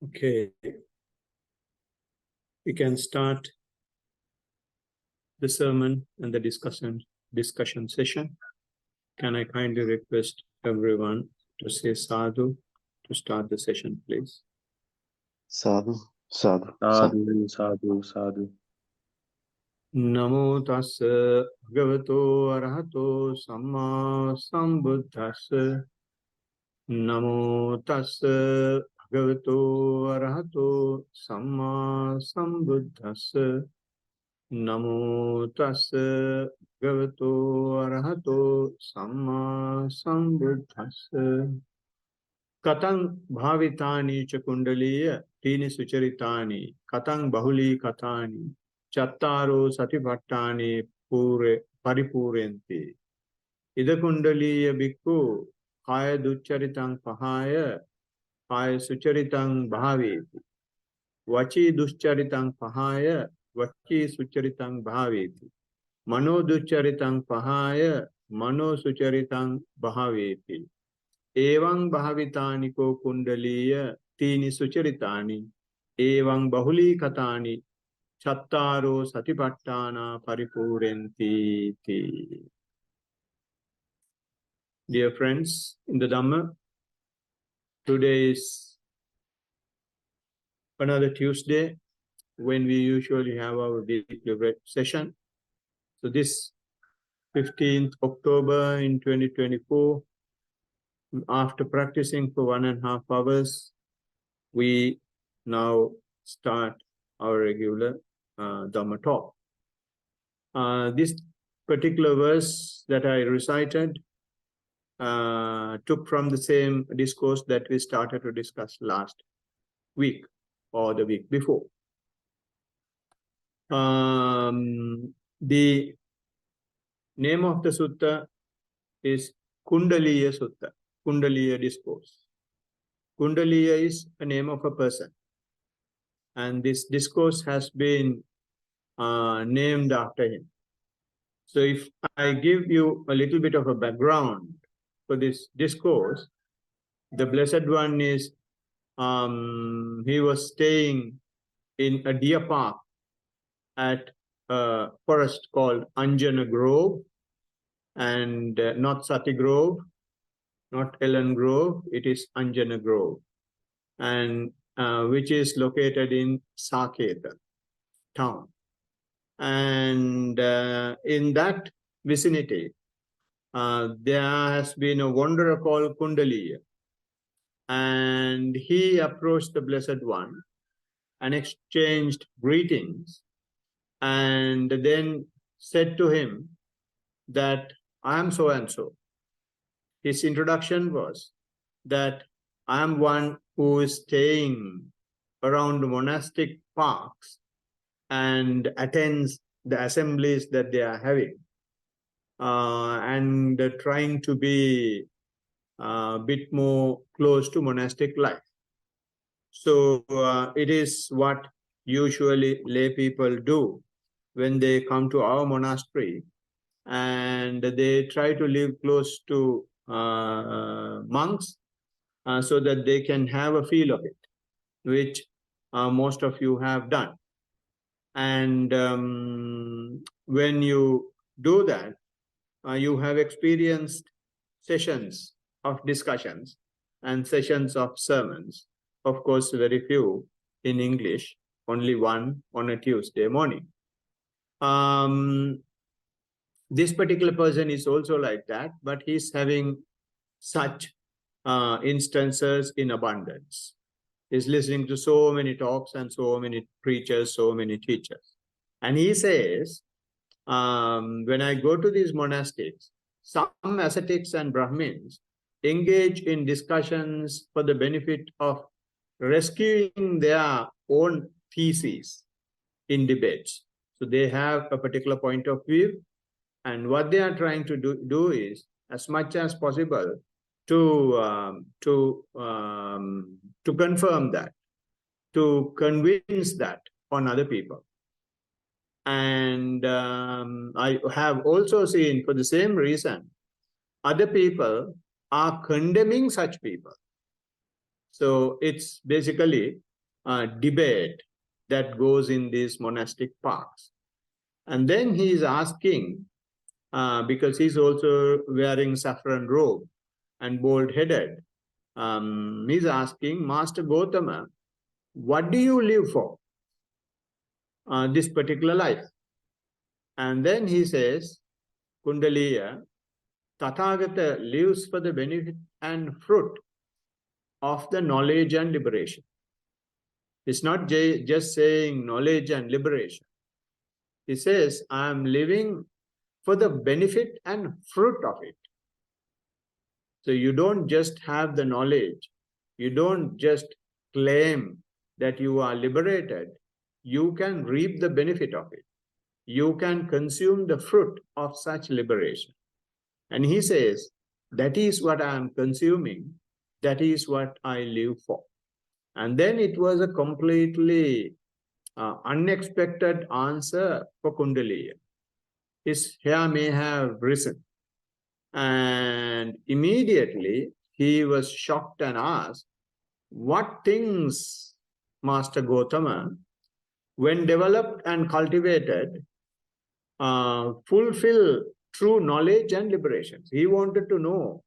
Okay, we can start the sermon and the discussion session. Can I kindly request everyone to say sadhu to start the session, please? Sadhu, sadhu, Sadhu, sadhu, sadhu. Namo tassa bhagavato arahato samma sambuddhassa. Namo tassa bhagavato arahato samma sambuddhassa. Namo tassa bhagavato arahato samma sambuddhassa. Katang bhavitani cha kundaliya tini sucharitani katang bahuli katani chattaro satiphattani pure paripurenti. Ida kundaliya bhikkhu kaya duccharitang pahaya kaya sucharitang bhaveti. Vachi duscharitam pahaya, vachi sucharitang bhaveti. Mano ducharitang pahaya, mano sucharitang bhaveti. Evang bhavitani ko kundaliya, tini sucharitani. Evang bahuli katani, chattaro satipattana paripurenti. Dear friends, in the Dhamma, today is another Tuesday when we usually have our weekly session. So this 15th October in 2024, after practicing for 1.5 hours, we now start our regular Dhamma talk. This particular verse that I recited took from the same discourse that we started to discuss last week or the week before. The name of the sutta is Kundaliya Sutta, Kundaliya discourse. Kundaliya is a name of a person, and this discourse has been named after him. So if I give you a little bit of a background for this discourse, the Blessed One is, he was staying in a deer park at a forest called Anjana Grove, and not Sati Grove, not Ellen Grove, it is Anjana Grove, and which is located in Saketa town. And in that vicinity, there has been a wanderer called Kundaliya, and he approached the Blessed One and exchanged greetings, and then said to him that I am so and so. His introduction was that I am one who is staying around monastic parks and attends the assemblies that they are having, and trying to be a bit more close to monastic life. So it is what usually lay people do when they come to our monastery, and they try to live close to monks so that they can have a feel of it, which most of you have done. And when you do that, you have experienced sessions of discussions and sessions of sermons. Of course, very few in English, only one on a Tuesday morning. This particular person is also like that, but he's having such instances in abundance. He's listening to so many talks and so many preachers, so many teachers. And he says, when I go to these monastics, some ascetics and Brahmins engage in discussions for the benefit of rescuing their own theses in debates. So they have a particular point of view, and what they are trying to do is, as much as possible, to confirm that, to convince that on other people. And I have also seen, for the same reason, other people are condemning such people. So it's basically debate that goes in these monastic parks. And then he is asking, because he's also wearing saffron robe and bald-headed, he's asking, Master Gautama, what do you live for, this particular life? And then he says, Kundaliya, Tathagata lives for the benefit and fruit of the knowledge and liberation. It's not just saying knowledge and liberation. He says, I am living for the benefit and fruit of it. So you don't just have the knowledge. You don't just claim that you are liberated. You can reap the benefit of it. You can consume the fruit of such liberation. And he says, that is what I am consuming. That is what I live for. And then it was a completely unexpected answer for Kundaliya. His hair may have risen. And immediately he was shocked and asked, what things, Master Gautama, when developed and cultivated, fulfill true knowledge and liberation? He wanted to know,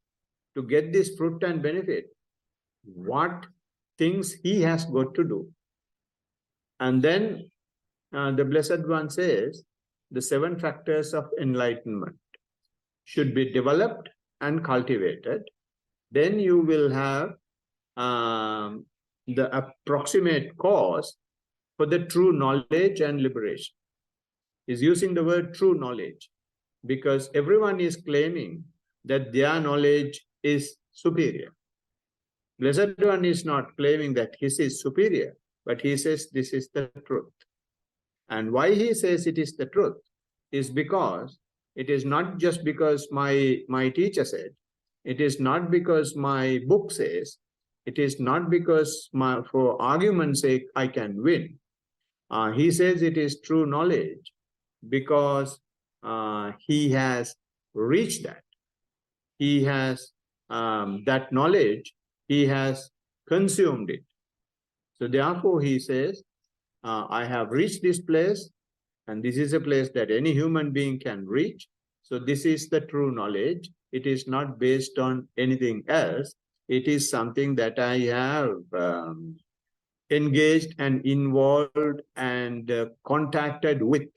to get this fruit and benefit, what things he has got to do. And then the Blessed One says, the 7 factors of enlightenment should be developed and cultivated. Then you will have the approximate cause for the true knowledge and liberation. He's using the word true knowledge because everyone is claiming that their knowledge is superior. Blessed One is not claiming that his is superior, but he says this is the truth. And why he says it is the truth is because it is not just because my teacher said, it is not because my book says, it is not because for argument's sake I can win. He says it is true knowledge because he has reached that. He has that knowledge, he has consumed it. So therefore he says, I have reached this place, and this is a place that any human being can reach. So this is the true knowledge. It is not based on anything else. It is something that I have engaged and involved and contacted with.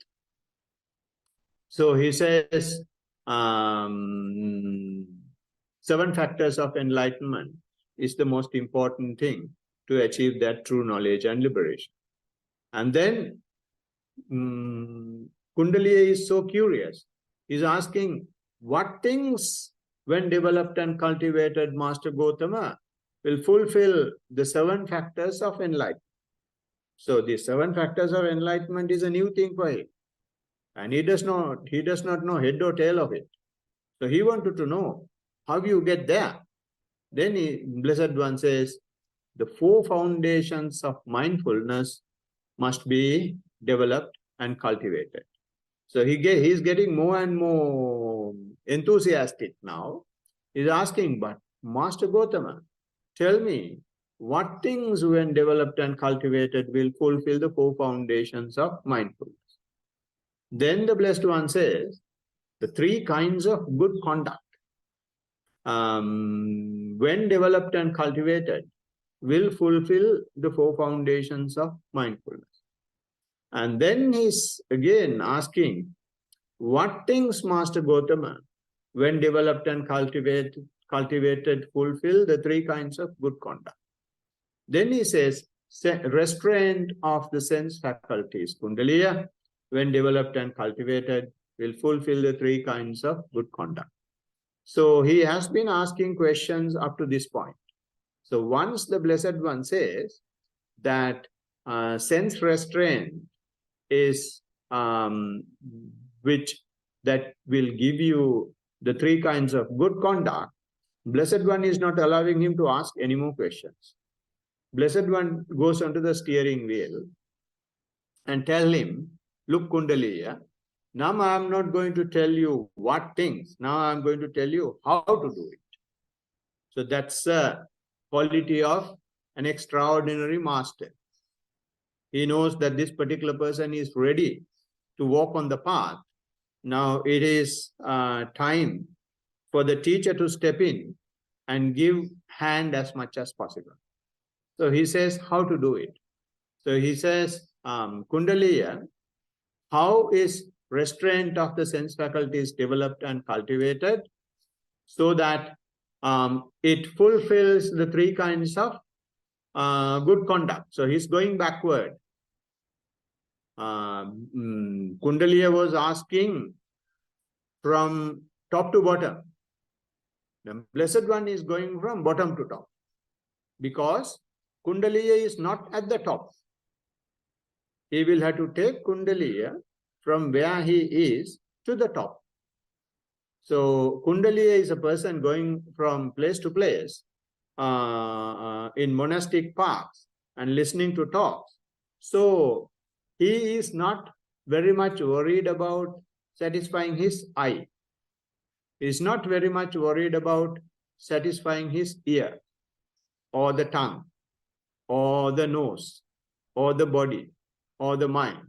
So he says, 7 factors of enlightenment is the most important thing to achieve that true knowledge and liberation. And then Kundaliya is so curious. He's asking, what things, when developed and cultivated, Master Gautama, will fulfill the 7 factors of enlightenment? So the 7 factors of enlightenment is a new thing for him. And he does not know head or tail of it. So he wanted to know, how you get there? Then Blessed One says, the 4 foundations of mindfulness must be developed and cultivated. So he's getting more and more enthusiastic now. He's asking, but Master Gautama, tell me, what things when developed and cultivated will fulfill the 4 foundations of mindfulness? Then the Blessed One says, the 3 kinds of good conduct, when developed and cultivated, will fulfill the 4 foundations of mindfulness. And then he's again asking, what things, Master Gautama, when developed and cultivated, fulfill the 3 kinds of good conduct? Then he says, restraint of the sense faculties, Kundaliya, when developed and cultivated, will fulfill the 3 kinds of good conduct. So he has been asking questions up to this point. So once the Blessed One says that sense restraint is which that will give you the 3 kinds of good conduct, Blessed One is not allowing him to ask any more questions. Blessed One goes onto the steering wheel and tell him, look, Kundaliya, now I am not going to tell you what things, now I am going to tell you how to do it. So that's a quality of an extraordinary master. He knows that this particular person is ready to walk on the path. Now it is time for the teacher to step in and give hand as much as possible. So he says how to do it. So he says, Kundaliya, how is restraint of the sense faculties developed and cultivated so that it fulfills the three kinds of good conduct. So he's going backward. Kundaliya was asking from top to bottom. The Blessed One is going from bottom to top, because Kundaliya is not at the top. He will have to take Kundaliya from where he is to the top. So Kundaliya is a person going from place to place in monastic parks and listening to talks. So he is not very much worried about satisfying his eye. He is not very much worried about satisfying his ear or the tongue or the nose or the body or the mind.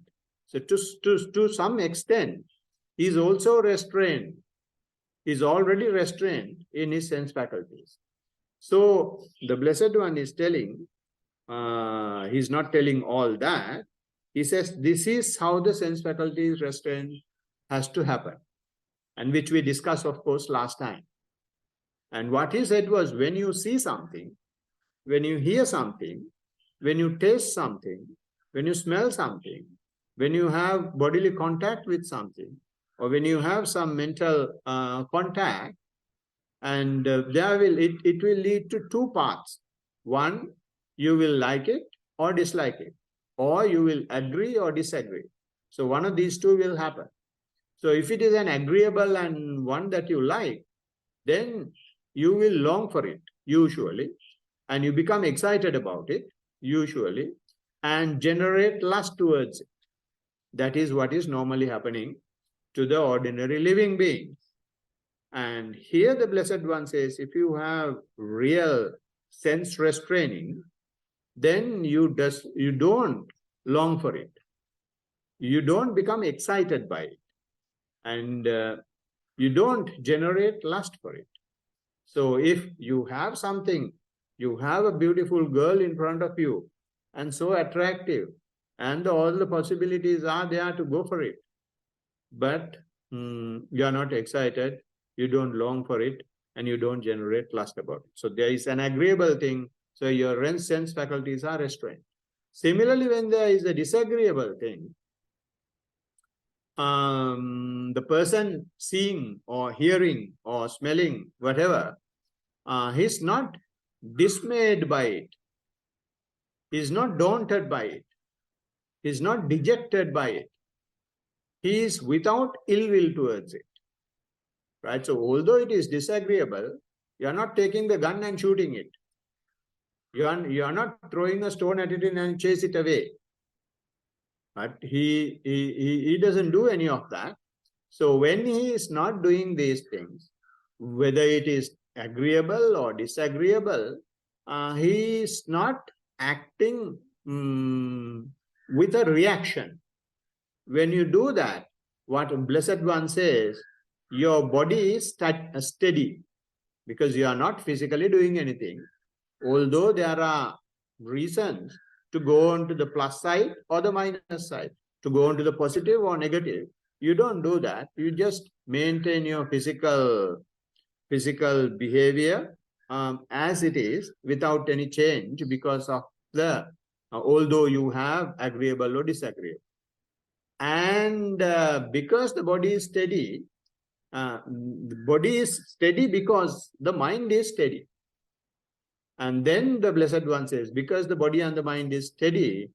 So to some extent, he is also restrained. He is already restrained in his sense faculties. So the Blessed One is telling, he's not telling all that. He says, this is how the sense faculties restraint has to happen, and which we discussed, of course, last time. And what he said was, when you see something, when you hear something, when you taste something, when you smell something, when you have bodily contact with something, or when you have some mental contact, and it will lead to two paths. One, you will like it or dislike it, or you will agree or disagree. So one of these two will happen. So if it is an agreeable and one that you like, then you will long for it, usually, and you become excited about it, usually, and generate lust towards it. That is what is normally happening to the ordinary living beings. And here the Blessed One says, if you have real sense restraining, then you don't long for it. You don't become excited by it. And you don't generate lust for it. So if you have something, you have a beautiful girl in front of you, and so attractive, and all the possibilities are there to go for it, but you are not excited, you don't long for it, and you don't generate lust about it. So there is an agreeable thing, so your sense faculties are restrained. Similarly, when there is a disagreeable thing, the person seeing or hearing or smelling, whatever, he's not dismayed by it. He's not daunted by it. He's not dejected by it. He is without ill will towards it. Right? So although it is disagreeable, you are not taking the gun and shooting it. You are not throwing a stone at it and chase it away. But he doesn't do any of that. So when he is not doing these things, whether it is agreeable or disagreeable, he is not acting with a reaction. When you do that, what Blessed One says, your body is steady, because you are not physically doing anything. Although there are reasons to go on to the plus side or the minus side, to go on to the positive or negative, you don't do that. You just maintain your physical behavior as it is, without any change, because of the although you have agreeable or disagreeable. And because the body is steady, the body is steady because the mind is steady. And then the Blessed One says, because the body and the mind is steady,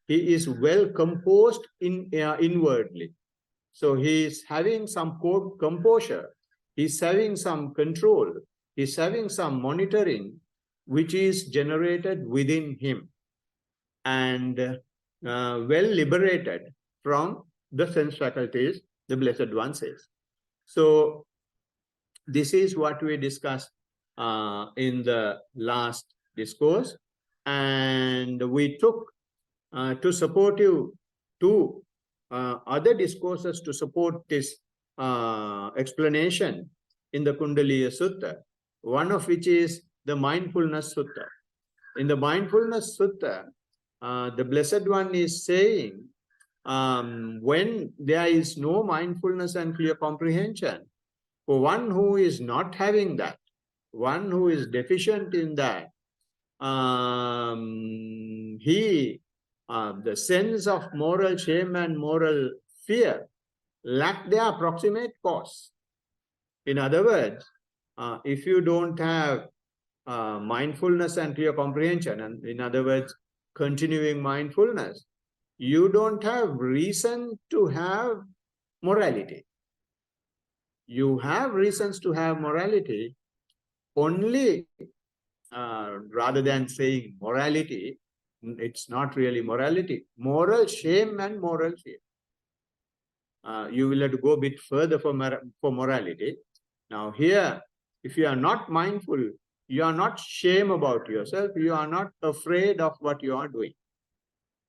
he is well composed inwardly. So he is having some composure, he's having some control, he's having some monitoring, which is generated within him, and well liberated from the sense faculties, the Blessed One says. So this is what we discussed in the last discourse, and we took to support you two other discourses to support this explanation in the Kundaliya Sutta, one of which is the Mindfulness Sutta. In the Mindfulness Sutta, the Blessed One is saying, when there is no mindfulness and clear comprehension, for one who is not having that, one who is deficient in that, the sense of moral shame and moral fear lack their approximate cause. In other words, if you don't have mindfulness and clear comprehension, and in other words, continuing mindfulness, you don't have reason to have morality. You have reasons to have morality only, rather than saying morality, it's not really morality, moral shame and moral fear. You will have to go a bit further for morality. Now here, if you are not mindful, you are not shame about yourself, you are not afraid of what you are doing.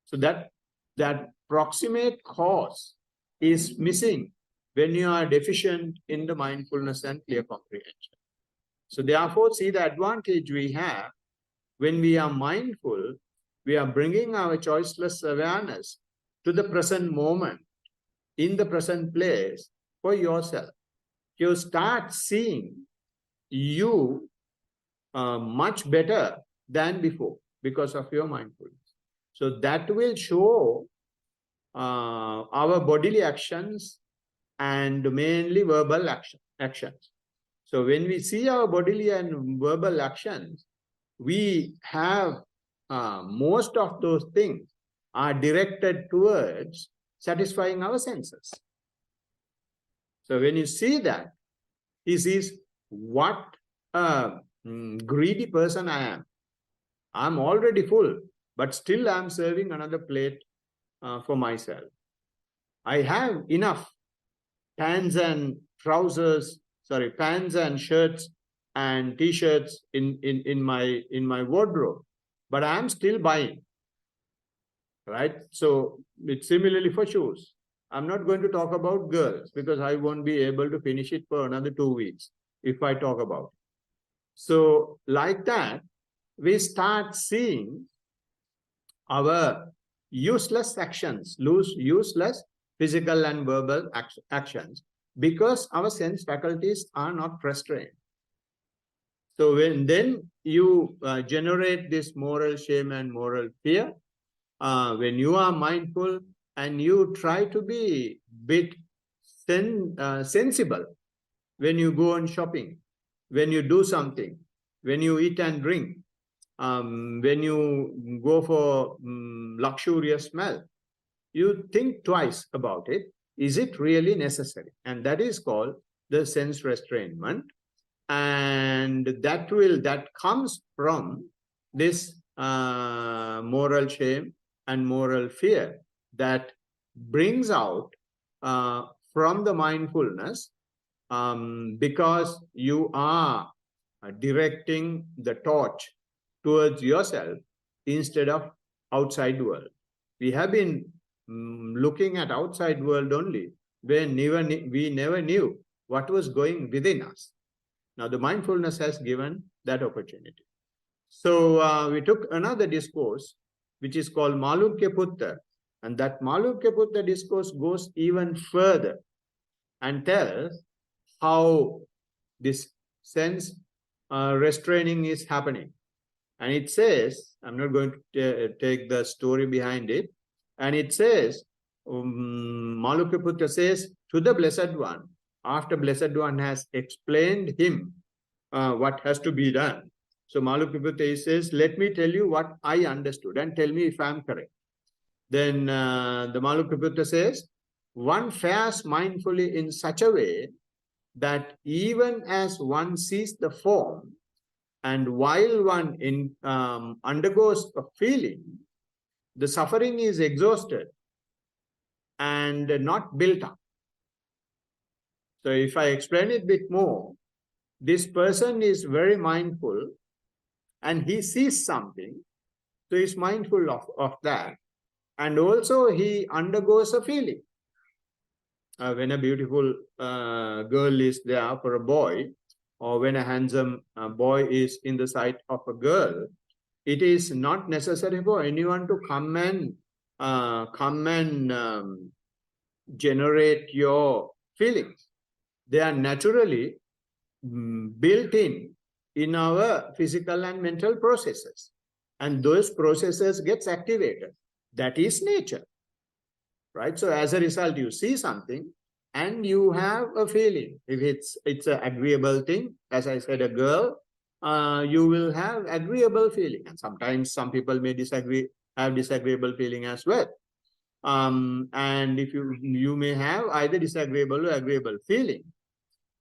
So that proximate cause is missing when you are deficient in the mindfulness and clear comprehension. So therefore, see the advantage we have when we are mindful, we are bringing our choiceless awareness to the present moment, in the present place for yourself. You start seeing you much better than before because of your mindfulness. So that will show our bodily actions and mainly verbal actions. So when we see our bodily and verbal actions, we have most of those things are directed towards satisfying our senses. So when you see that, he sees what a greedy person I am. I'm already full, but still I'm serving another plate for myself. I have enough pants and shirts and t-shirts in my wardrobe, but I am still buying, right? So it's similarly for shoes. I'm not going to talk about girls because I won't be able to finish it for another 2 weeks if I talk about it. So like that, we start seeing our useless actions, useless physical and verbal actions, because our sense faculties are not restrained. So then you generate this moral shame and moral fear, when you are mindful and you try to be bit sensible when you go on shopping, when you do something, when you eat and drink, when you go for luxurious meal, you think twice about it. Is it really necessary? And that is called the sense restrainment. And that comes from this moral shame and moral fear that brings out from the mindfulness, because you are directing the torch towards yourself instead of outside world. We have been looking at outside world only, when we never knew what was going within us. Now the mindfulness has given that opportunity. So we took another discourse, which is called Malukya Putta. And that Malukya Putta discourse goes even further and tells how this sense restraining is happening. And it says, I'm not going to take the story behind it. And it says, Malukya Putta says to the Blessed One, after Blessed One has explained him what has to be done. So Malukya Putta says, let me tell you what I understood and tell me if I'm correct. Then the Malukya Putta says, one fares mindfully in such a way that even as one sees the form, and while one undergoes a feeling, the suffering is exhausted and not built up. So if I explain it a bit more, this person is very mindful and he sees something, so he's mindful of that. And also he undergoes a feeling. When a beautiful girl is there for a boy, or when a handsome boy is in the sight of a girl, it is not necessary for anyone to come and generate your feelings. They are naturally built in our physical and mental processes, and those processes gets activated. That is nature, right? So as a result, you see something and you have a feeling. If it's an agreeable thing, as I said, a girl, you will have agreeable feeling. And sometimes some people may have disagreeable feeling as well. And if you may have either disagreeable or agreeable feeling.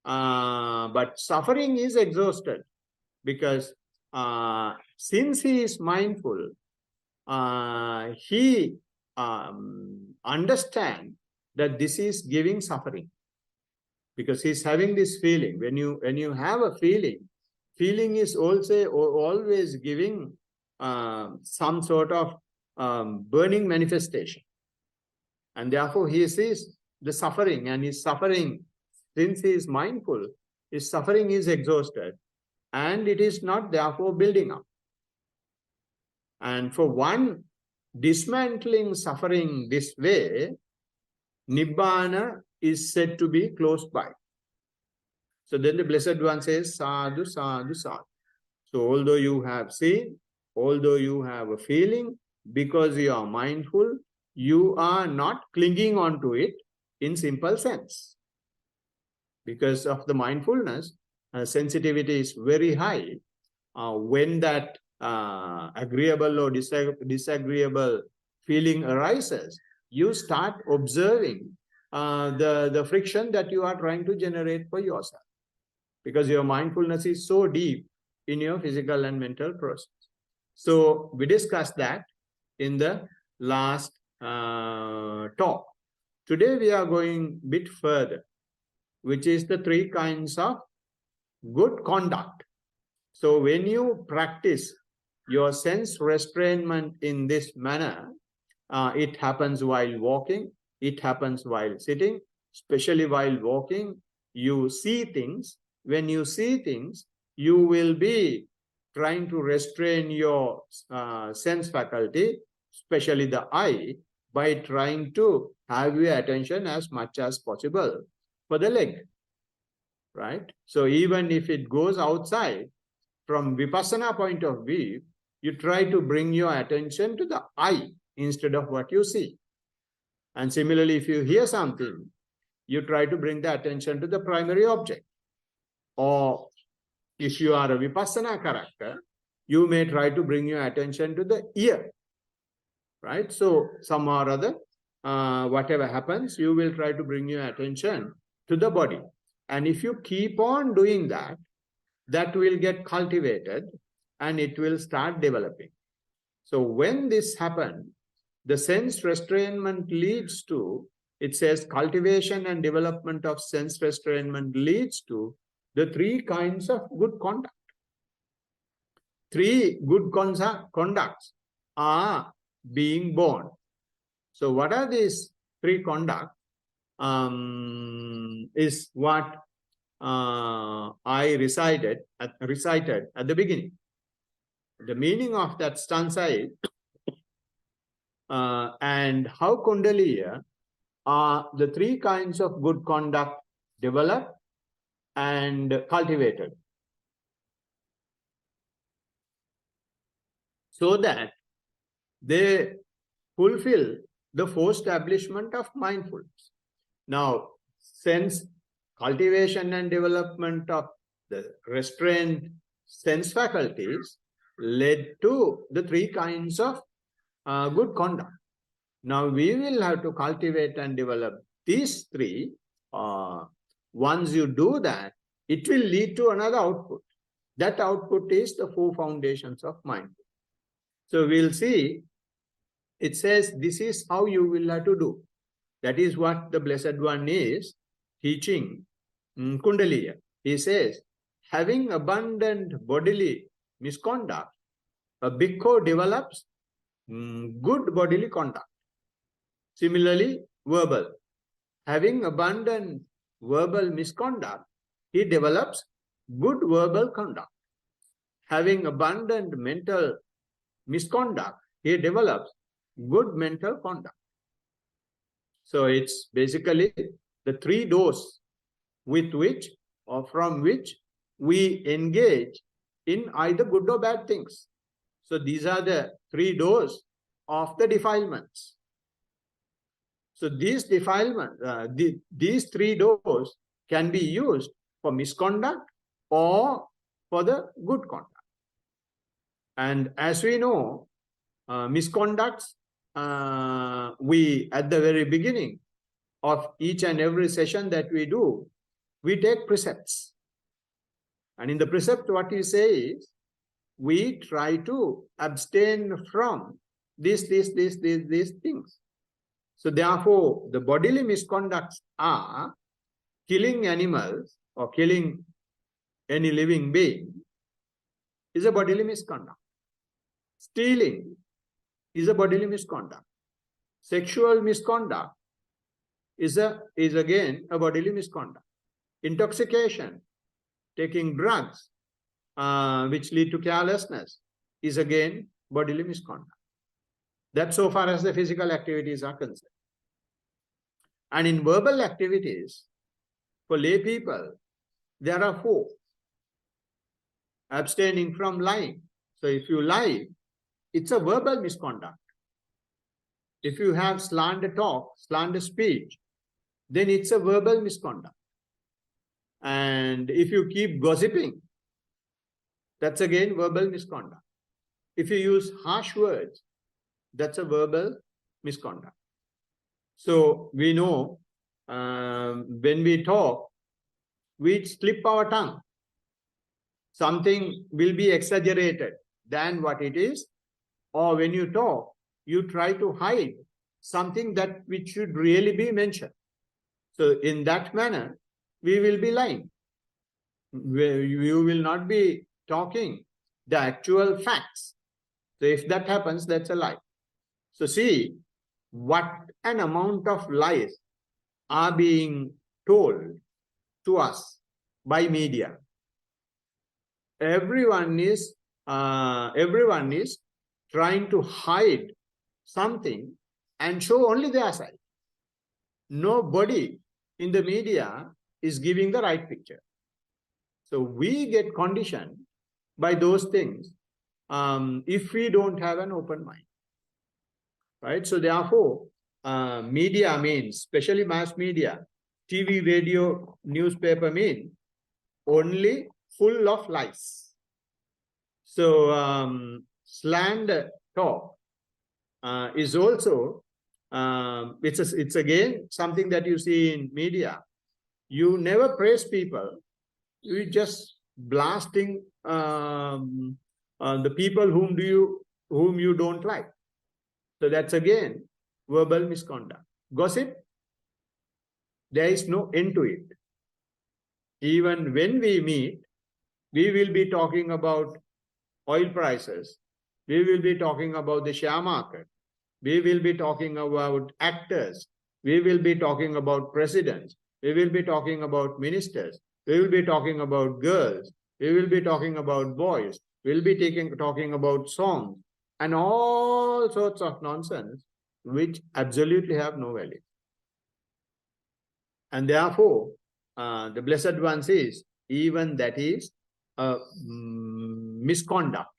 But suffering is exhausted because since he is mindful, he understand that this is giving suffering, because he's having this feeling. When you have a feeling is also always giving some sort of burning manifestation, and therefore he sees the suffering, and his suffering, since he is mindful, his suffering is exhausted, and it is not therefore building up. And for one dismantling suffering this way, Nibbana is said to be close by. So then the Blessed One says, sadhu, sadhu, sadhu. So although you have seen, although you have a feeling, because you are mindful, you are not clinging on to it in simple sense. Because of the mindfulness, sensitivity is very high. When that agreeable or disagreeable feeling arises, you start observing the friction that you are trying to generate for yourself, because your mindfulness is so deep in your physical and mental process. So we discussed that in the last talk. Today we are going a bit further, which is the 3 kinds of good conduct. So when you practice your sense restrainment in this manner, it happens while walking, it happens while sitting, especially while walking, you see things. When you see things, you will be trying to restrain your sense faculty, especially the eye, by trying to have your attention as much as possible for the leg, right? So even if it goes outside, from Vipassana point of view, you try to bring your attention to the eye instead of what you see. And similarly, if you hear something, you try to bring the attention to the primary object. Or if you are a Vipassana character, you may try to bring your attention to the ear, right? So some or other, whatever happens, you will try to bring your attention to the body. And if you keep on doing that, that will get cultivated and it will start developing. So when this happens, the sense restrainment leads to, it says cultivation and development of sense restrainment leads to the 3 kinds of good conduct. 3 good conducts are being born. So what are these 3 conducts? Is what I recited at the beginning. The meaning of that stanza is, and how Kundaliya are the 3 kinds of good conduct developed and cultivated, so that they fulfill the 4 establishment of mindfulness. Now, sense cultivation and development of the restrained sense faculties led to the 3 kinds of good conduct. Now we will have to cultivate and develop these 3. Once you do that, it will lead to another output. That output is the 4 foundations of mindfulness. So we'll see, it says this is how you will have to do. That is what the Blessed One is teaching Kundaliya. He says, having abundant bodily misconduct, a bhikkhu develops good bodily conduct. Similarly, verbal. Having abundant verbal misconduct, he develops good verbal conduct. Having abundant mental misconduct, he develops good mental conduct. So it's basically the three doors with which or from which we engage in either good or bad things. So these are the three doors of the defilements. So these defilements, these three doors can be used for misconduct or for the good conduct. And as we know, misconducts, we at the very beginning of each and every session that we do, we take precepts. And in the precept, what we say is, we try to abstain from these things. So therefore, the bodily misconducts are killing animals or killing any living being is a bodily misconduct. Stealing is a bodily misconduct. Sexual misconduct is again a bodily misconduct. Intoxication, taking drugs, which lead to carelessness, is again bodily misconduct. That's so far as the physical activities are concerned. And in verbal activities, for lay people, there are four. Abstaining from lying. So if you lie, it's a verbal misconduct. If you have slander talk, slander speech, then it's a verbal misconduct. And if you keep gossiping, that's again verbal misconduct. If you use harsh words, that's a verbal misconduct. So we know when we talk, we slip our tongue. Something will be exaggerated than what it is. Or when you talk, you try to hide something that which should really be mentioned. So in that manner, we will be lying. You will not be talking the actual facts. So if that happens, that's a lie. So see what an amount of lies are being told to us by media. Everyone is trying to hide something and show only their side. Nobody in the media is giving the right picture. So we get conditioned by those things if we don't have an open mind. Right? So therefore, media means, especially mass media, TV, radio, newspaper mean only full of lies. So slander talk is also, it's again something that you see in media. You never praise people. You just blasting the people whom you don't like. So that's again verbal misconduct. Gossip, there is no end to it. Even when we meet, we will be talking about oil prices. We will be talking about the share market. We will be talking about actors. We will be talking about presidents. We will be talking about ministers. We will be talking about girls. We will be talking about boys. We will be talking about songs and all sorts of nonsense which absolutely have no value. And therefore, the Blessed One says, even that is misconduct,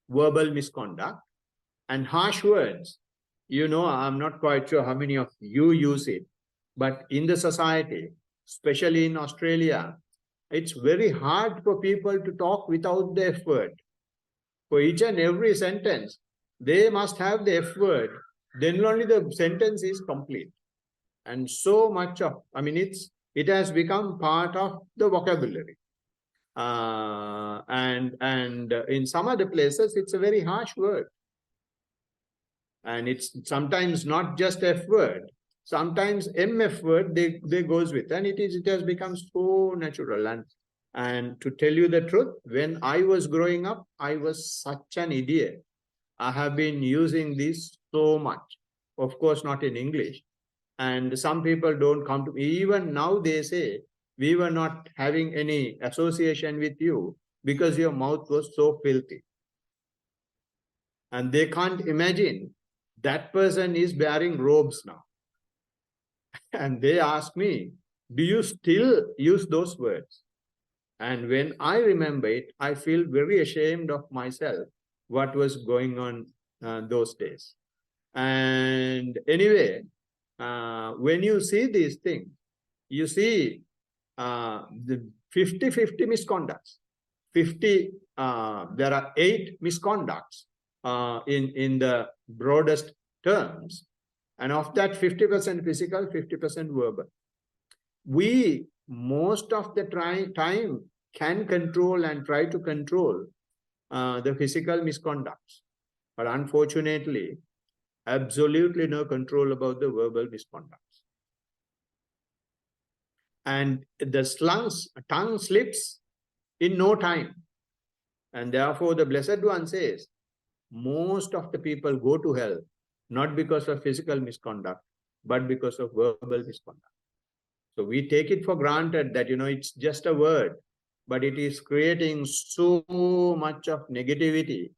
verbal misconduct, and harsh words. You know, I'm not quite sure how many of you use it, but in the society, especially in Australia, it's very hard for people to talk without the F word. For each and every sentence, they must have the F word, then only the sentence is complete. And so much of, it has become part of the vocabulary. And in some other places, it's a very harsh word. And it's sometimes not just F word, sometimes MF word they goes with, and it has become so natural. And to tell you the truth, when I was growing up, I was such an idiot. I have been using this so much. Of course, not in English, And some people don't come to me. Even now they say, we were not having any association with you because your mouth was so filthy. And they can't imagine that person is wearing robes now. And they ask me, do you still use those words? And when I remember it, I feel very ashamed of myself, what was going on those days. And anyway, when you see these things, you see the 50-50 misconducts. 50, there are 8 misconducts in the broadest terms. And of that, 50% physical, 50% verbal. We, most of the time, can control and try to control the physical misconducts. But unfortunately, absolutely no control about the verbal misconducts. And the tongue slips in no time. And therefore, the Blessed One says, most of the people go to hell, not because of physical misconduct, but because of verbal misconduct. So we take it for granted that, it's just a word, but it is creating so much of negativity,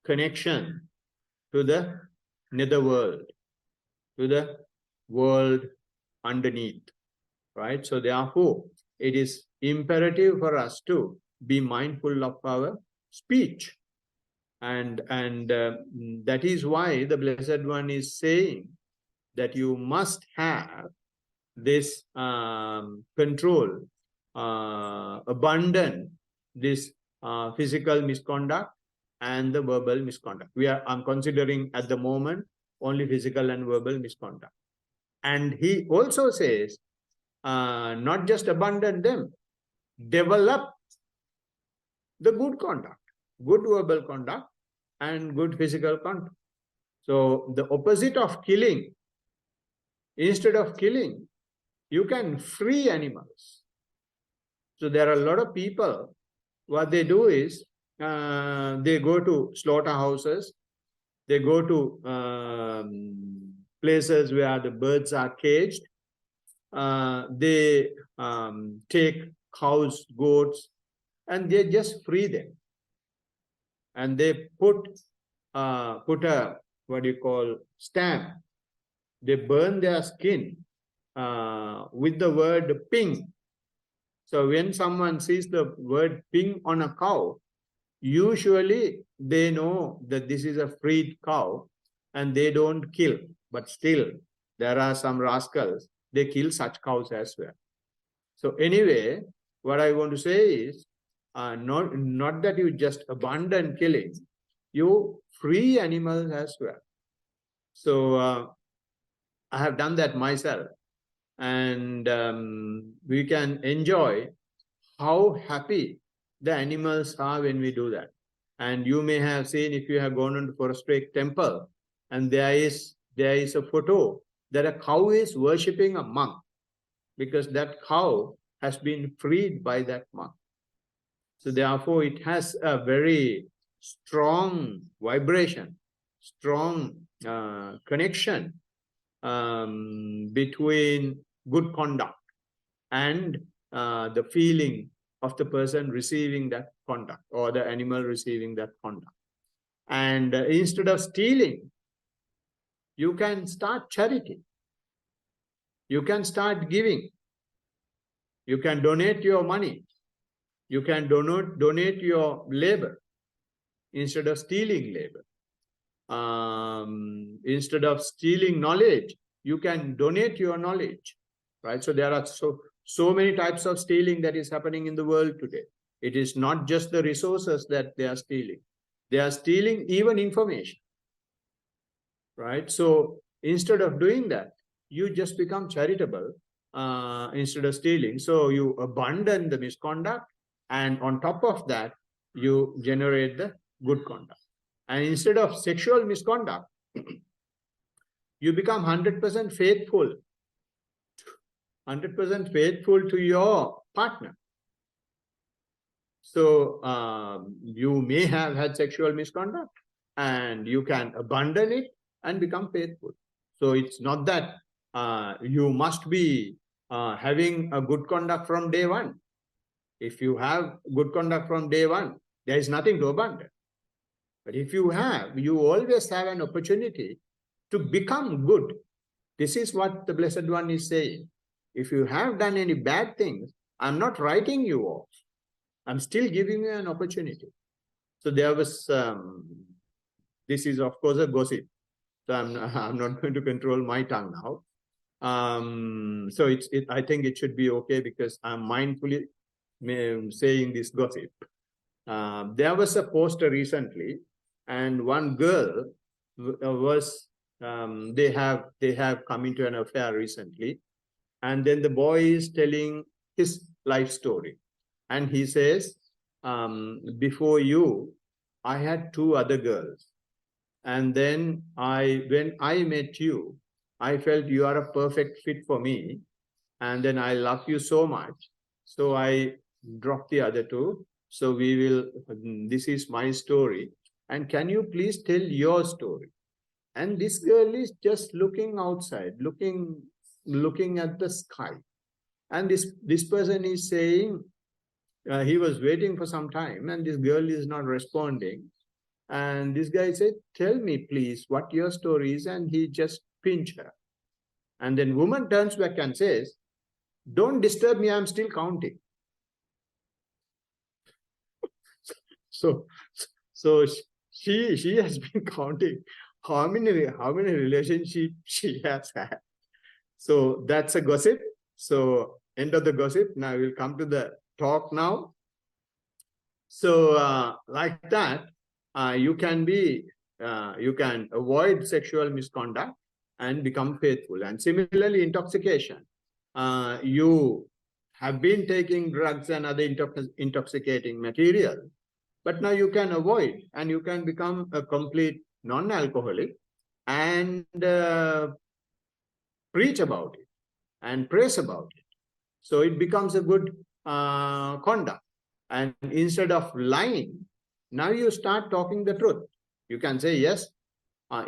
connection to the netherworld, to the world underneath, right? So therefore, it is imperative for us to be mindful of our speech. And that is why the Blessed One is saying that you must have this control, abandon this physical misconduct and the verbal misconduct. I'm considering at the moment only physical and verbal misconduct. And he also says, not just abandon them, develop the good conduct, good verbal conduct and good physical conduct. So the opposite of killing, instead of killing, you can free animals. So there are a lot of people, what they do is, they go to slaughterhouses, they go to places where the birds are caged, they take cows, goats, and they just free them. And they put a, what do you call, stamp. They burn their skin with the word ping. So when someone sees the word ping on a cow, usually they know that this is a freed cow and they don't kill. But still, there are some rascals, they kill such cows as well. So anyway, what I want to say is, not that you just abandon killing, you free animals as well. So I have done that myself. And we can enjoy how happy the animals are when we do that. And you may have seen, if you have gone into Forestry temple, and there is a photo that a cow is worshipping a monk, because that cow has been freed by that monk. So therefore, it has a very strong vibration, strong connection between good conduct and the feeling of the person receiving that conduct, or the animal receiving that conduct. And instead of stealing, you can start charity. You can start giving. You can donate your money. You can donate your labor instead of stealing labor. Instead of stealing knowledge, you can donate your knowledge, right? So there are so many types of stealing that is happening in the world today. It is not just the resources that they are stealing. They are stealing even information, right? So instead of doing that, you just become charitable instead of stealing. So you abandon the misconduct, and on top of that, you generate the good conduct. And instead of sexual misconduct, you become 100% faithful. 100% faithful to your partner. So you may have had sexual misconduct, and you can abandon it and become faithful. So it's not that you must be having a good conduct from day one. If you have good conduct from day one, there is nothing to abandon. But if you have, you always have an opportunity to become good. This is what the Blessed One is saying. If you have done any bad things, I'm not writing you off. I'm still giving you an opportunity. So there was, this is of course a gossip. So I'm not going to control my tongue now. So I think it should be okay because I'm mindfully saying this gossip. There was a poster recently, and one girl was they have come into an affair recently, and then the boy is telling his life story, and he says, before you, I had 2 other girls, and then when I met you, I felt you are a perfect fit for me, and then I love you so much, so I dropped the other 2. So this is my story, and can you please tell your story? And this girl is just looking outside, looking at the sky, and this person is saying, he was waiting for some time, and this girl is not responding, and this guy said, tell me please what your story is, and he just pinched her, and then woman turns back and says, don't disturb me, I'm still counting. So she has been counting how many relationships she has had. So that's a gossip. So end of the gossip. Now we'll come to the talk now. So like that, you can avoid sexual misconduct and become faithful. And similarly, intoxication. You have been taking drugs and other intoxicating material, but now you can avoid and you can become a complete non-alcoholic and preach about it and praise about it. So it becomes a good conduct. And instead of lying, now you start talking the truth. You can say, yes,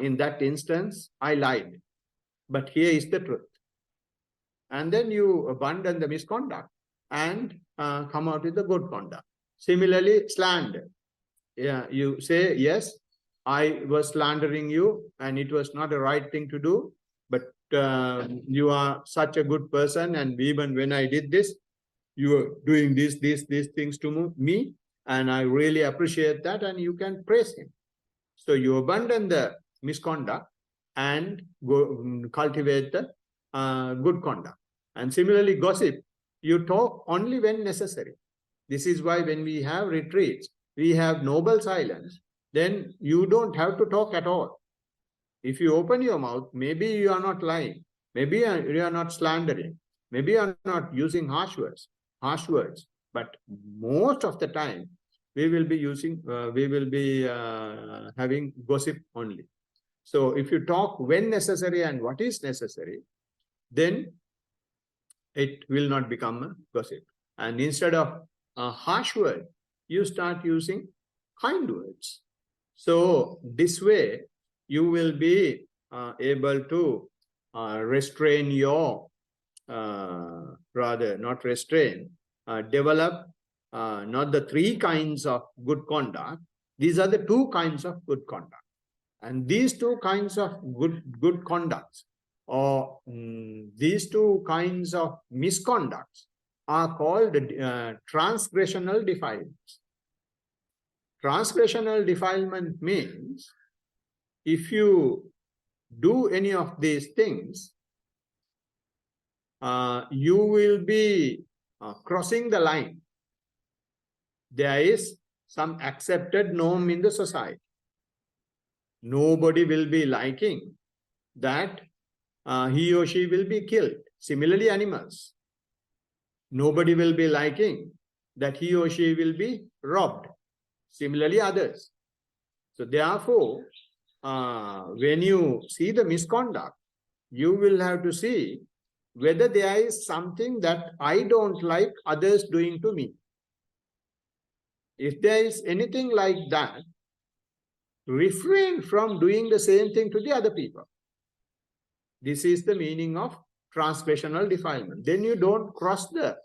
in that instance, I lied, but here is the truth. And then you abandon the misconduct and come out with the good conduct. Similarly, slander. Yeah, you say, yes, I was slandering you and it was not the right thing to do, but you are such a good person, and even when I did this, you are doing these things to me, and I really appreciate that, and you can praise him. So you abandon the misconduct and go cultivate the good conduct. And similarly, gossip, you talk only when necessary. This is why when we have retreats, we have noble silence, then you don't have to talk at all. If you open your mouth, maybe you are not lying, maybe you are not slandering, maybe you are not using harsh words, but most of the time we will be having gossip only. So if you talk when necessary and what is necessary, then it will not become a gossip. And instead of a harsh word, you start using kind words. So this way, you will be able to restrain your, develop not the 3 kinds of good conduct. These are the 2 kinds of good conduct. And these 2 kinds of good conducts, or these 2 kinds of misconducts, are called transgressional defilements. Transgressional defilement means if you do any of these things, you will be crossing the line. There is some accepted norm in the society. Nobody will be liking that he or she will be killed. Similarly, animals. Nobody will be liking that he or she will be robbed. Similarly, others. So therefore, when you see the misconduct, you will have to see whether there is something that I don't like others doing to me. If there is anything like that, refrain from doing the same thing to the other people. This is the meaning of transgressional defilement. Then you don't cross the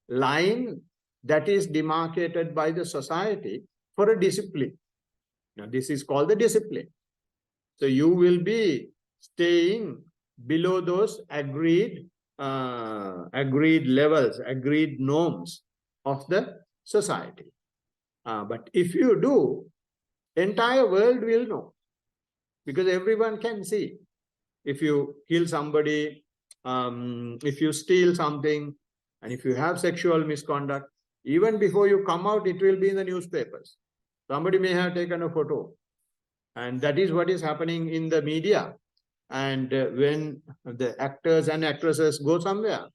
line that is demarcated by the society for a discipline. Now, this is called the discipline. So you will be staying below those agreed levels, agreed norms of the society. But if you do, entire world will know, because everyone can see. If you kill somebody, if you steal something, and if you have sexual misconduct, even before you come out, it will be in the newspapers. Somebody may have taken a photo. And that is what is happening in the media. And when the actors and actresses go somewhere,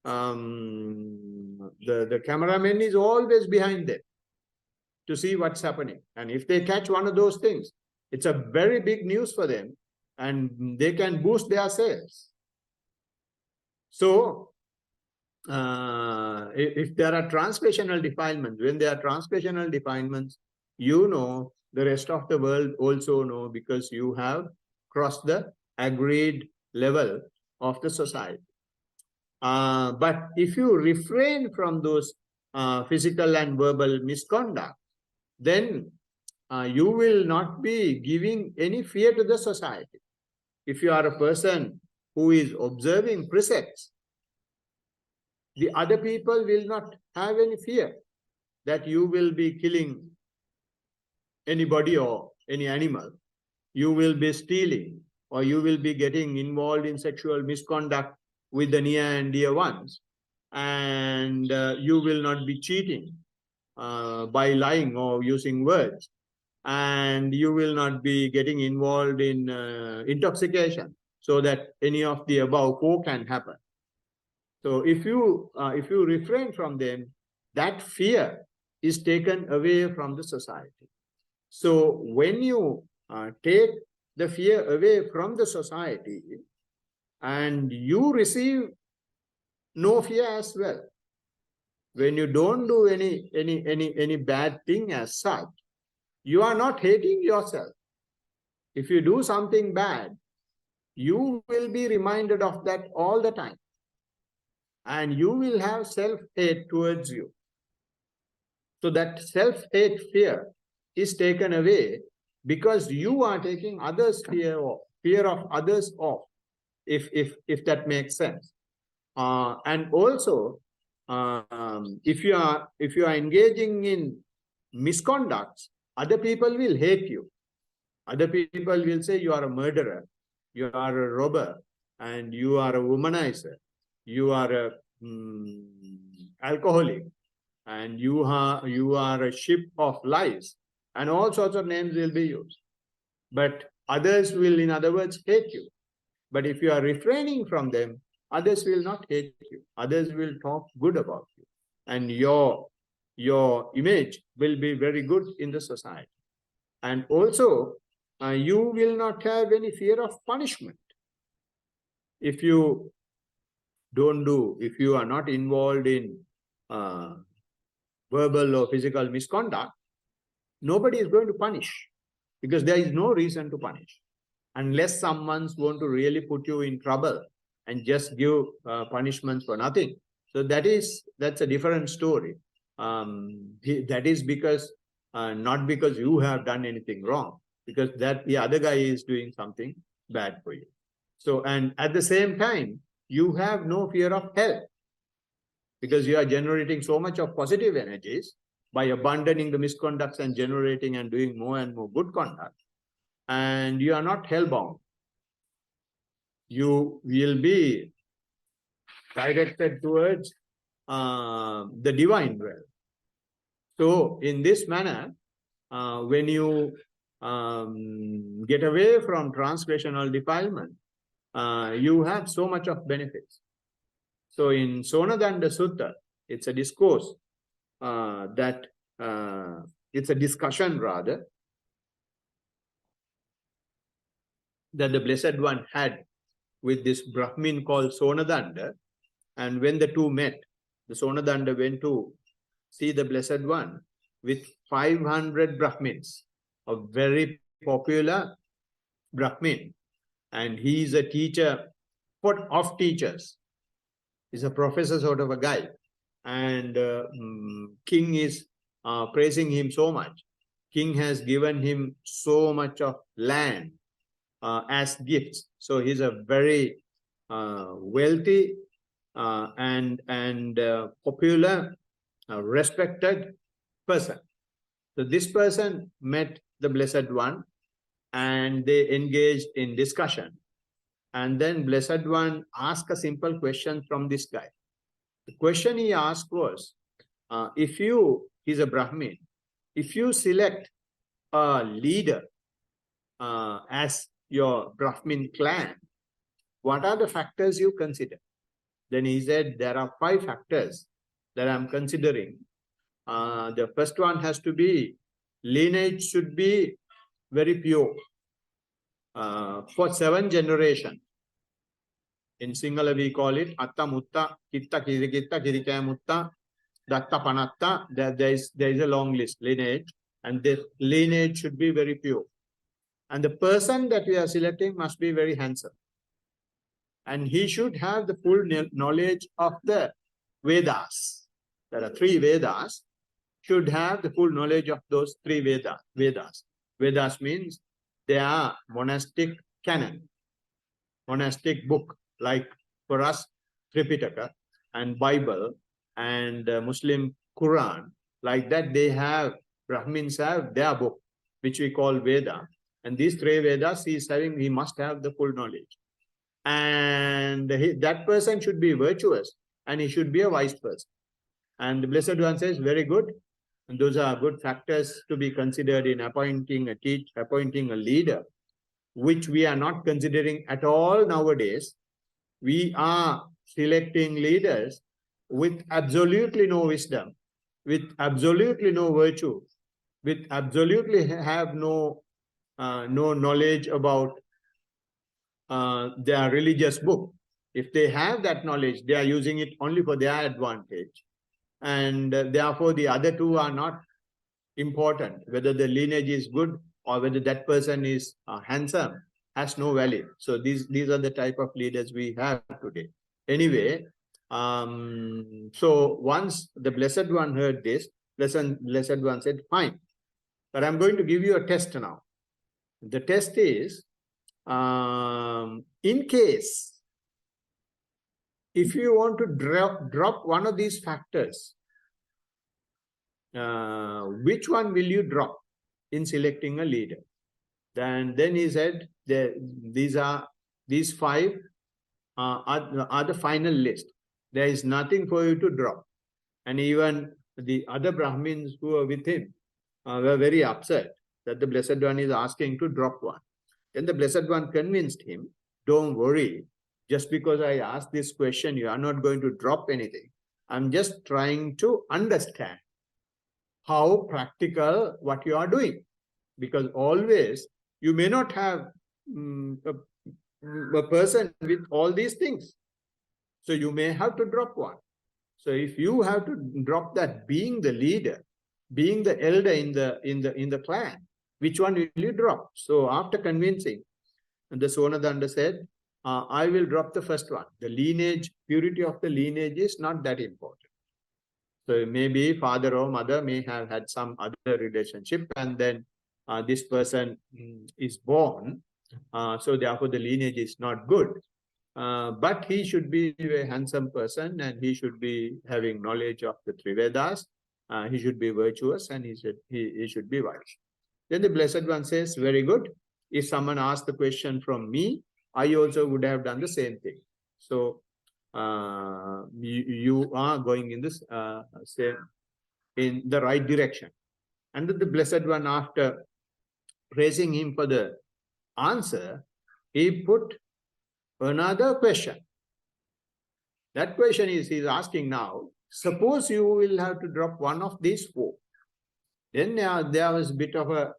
the cameraman is always behind them to see what's happening. And if they catch one of those things, it's a very big news for them, and they can boost their sales. So, if there are transgressional defilements, when there are transgressional defilements, you know, the rest of the world also know, because you have crossed the agreed level of the society. But if you refrain from those physical and verbal misconduct, then you will not be giving any fear to the society. If you are a person who is observing precepts, the other people will not have any fear that you will be killing anybody or any animal. You will be stealing, or you will be getting involved in sexual misconduct with the near and dear ones. And you will not be cheating by lying or using words. And you will not be getting involved in intoxication, so that any of the above four can happen. So if you refrain from them, that fear is taken away from the society. So when you take the fear away from the society, and you receive no fear as well, when you don't do any bad thing as such, you are not hating yourself. If you do something bad, you will be reminded of that all the time. And you will have self-hate towards you. So that self-hate fear is taken away, because you are taking others' fear of others off, if that makes sense. And also, if you are engaging in misconducts, other people will hate you. Other people will say you are a murderer, you are a robber, and you are a womanizer, you are a alcoholic, and you are a ship of lies, and all sorts of names will be used. But others will, in other words, hate you. But if you are refraining from them, others will not hate you. Others will talk good about you. And your image will be very good in the society. And also, you will not have any fear of punishment. If you if you are not involved in verbal or physical misconduct, nobody is going to punish, because there is no reason to punish. Unless someone's want to really put you in trouble and just give punishments for nothing. So that's a different story. That is because, not because you have done anything wrong, because that the other guy is doing something bad for you. So, and at the same time, you have no fear of hell, because you are generating so much of positive energies by abandoning the misconducts and generating and doing more and more good conduct. And you are not hellbound. You will be directed towards the divine realm. So in this manner, when you get away from transgressional defilement, you have so much of benefits. So in Sonadanda Sutta, it's a discourse that it's a discussion rather, that the Blessed One had with this Brahmin called Sonadanda. And when the two met, the Sonadanda went to see the Blessed One with 500 Brahmins, a very popular Brahmin. and he is a teacher of teachers. He's a professor sort of a guy. And king is praising him so much. King has given him so much of land as gifts. So he's a very wealthy and popular, respected person. So this person met the Blessed One and they engaged in discussion. And then Blessed One asked a simple question from this guy. The question he asked was, he's a Brahmin, if you select a leader as your Brahmin clan, what are the factors you consider? Then he said, there are 5 factors that I'm considering. The first one has to be, lineage should be very pure. For 7 generations. In Sinhala we call it Atta Mutta, Kitta Kirikitta, Kirikaya Mutta, Datta Panatta. There is a long list, lineage. And the lineage should be very pure. And the person that we are selecting must be very handsome. And he should have the full knowledge of the Vedas. There are 3 Vedas. Should have the full knowledge of those 3 Vedas. Vedas means they are monastic canon, monastic book, like for us, Tripitaka and Bible and Muslim Quran. Like that, they have, Brahmins have their book, which we call Veda. And these 3 Vedas he must have the full knowledge. And that person should be virtuous and he should be a wise person. And the Blessed One says, very good. And those are good factors to be considered in appointing a leader, which we are not considering at all nowadays. We are selecting leaders with absolutely no wisdom, with absolutely no virtue, with absolutely have no knowledge about their religious book. If they have that knowledge, they are using it only for their advantage. And therefore, the other 2 are not important. Whether the lineage is good or whether that person is handsome has no value. So these are the type of leaders we have today. Anyway, so once the Blessed One heard this, Blessed One said, fine, but I'm going to give you a test now. The test is, in case, if you want to drop one of these factors, which one will you drop in selecting a leader? Then he said, these 5 are the final list. There is nothing for you to drop. And even the other Brahmins who were with him were very upset that the Blessed One is asking to drop one. Then the Blessed One convinced him, don't worry, just because I asked this question, you are not going to drop anything. I'm just trying to understand how practical what you are doing. Because always you may not have a person with all these things. So you may have to drop one. So if you have to drop that, being the leader, being the elder in the clan, which one will you drop? So after convincing, the Sonadanda said, I will drop the first one. The lineage, purity of the lineage is not that important. So maybe father or mother may have had some other relationship and then this person is born. So therefore the lineage is not good. But he should be a handsome person and he should be having knowledge of the 3 Vedas. He should be virtuous and he should be wise. Then the Blessed One says, very good. If someone asked the question from me, I also would have done the same thing. So you are going in this in the right direction. And the Blessed One, after praising him for the answer, he put another question. That question is, he's asking now, suppose you will have to drop one of these 4. Then there was a bit of a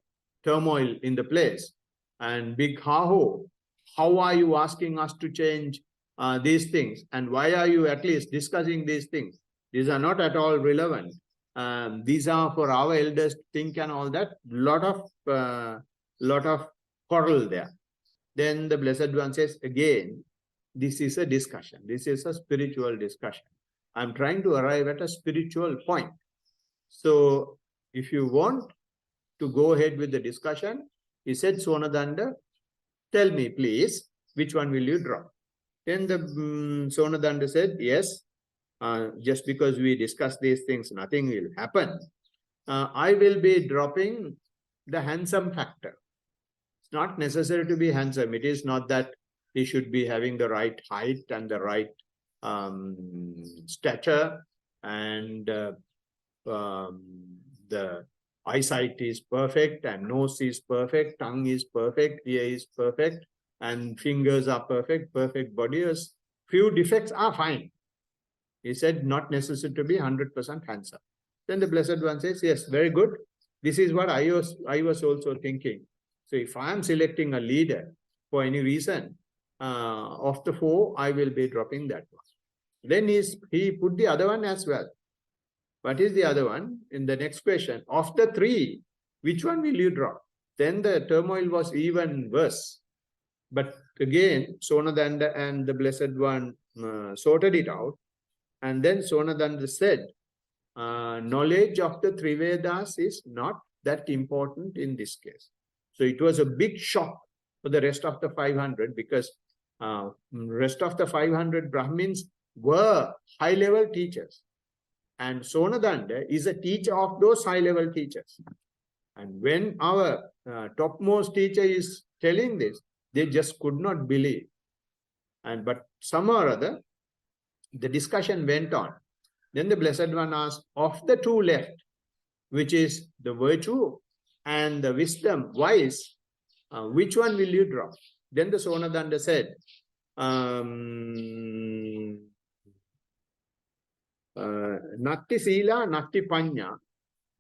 turmoil in the place and big ha-ho. How are you asking us to change these things? And why are you at least discussing these things? These are not at all relevant. These are for our elders to think and all that. Lot of quarrel there. Then the Blessed One says, again, this is a discussion. This is a spiritual discussion. I'm trying to arrive at a spiritual point. So if you want to go ahead with the discussion, he said, Sonadanda, tell me please, which one will you drop? Then the Sonadanda said, yes, just because we discuss these things, nothing will happen. I will be dropping the handsome factor. It's not necessary to be handsome. It is not that he should be having the right height and the right stature, and the eyesight is perfect, and nose is perfect, tongue is perfect, ear is perfect, and fingers are perfect, perfect body. Few defects are fine. He said not necessary to be 100% handsome. Then the Blessed One says, yes, very good. This is what I was also thinking. So if I am selecting a leader for any reason, of the four, I will be dropping that one. Then he put the other one as well. What is the other one? In the next question, of the three, which one will you drop? Then the turmoil was even worse. But again, Sonadanda and the Blessed One sorted it out. And then Sonadanda said, knowledge of the three Vedas is not that important in this case. So it was a big shock for the rest of the 500, because rest of the 500 Brahmins were high-level teachers. And Sonadanda is a teacher of those high-level teachers. And when our topmost teacher is telling this, they just could not believe. But somehow or other, the discussion went on. Then the Blessed One asked, of the two left, which is the virtue and the wisdom, wise, which one will you drop? Then the Sonadanda said, Natti Sila, Natti Panya,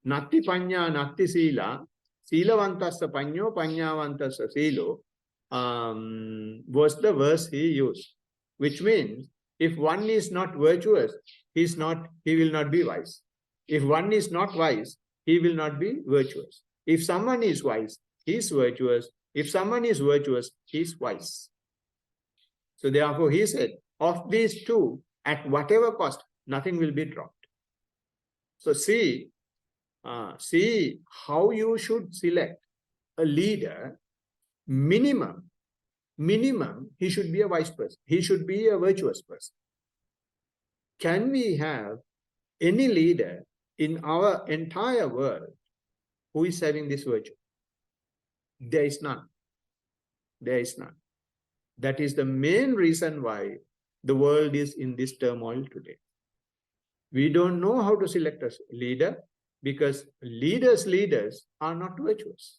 Natti Panya, Natti Sila, Silavantasa Panyo, Panyavantasa Silo, was the verse he used, which means if one is not virtuous, he will not be wise. If one is not wise, he will not be virtuous. If someone is wise, he is virtuous. If someone is virtuous, he is wise. So therefore he said, of these two, at whatever cost, nothing will be dropped. So see how you should select a leader. Minimum, he should be a wise person. He should be a virtuous person. Can we have any leader in our entire world who is having this virtue? There is none. There is none. That is the main reason why the world is in this turmoil today. We don't know how to select a leader, because leaders are not virtuous.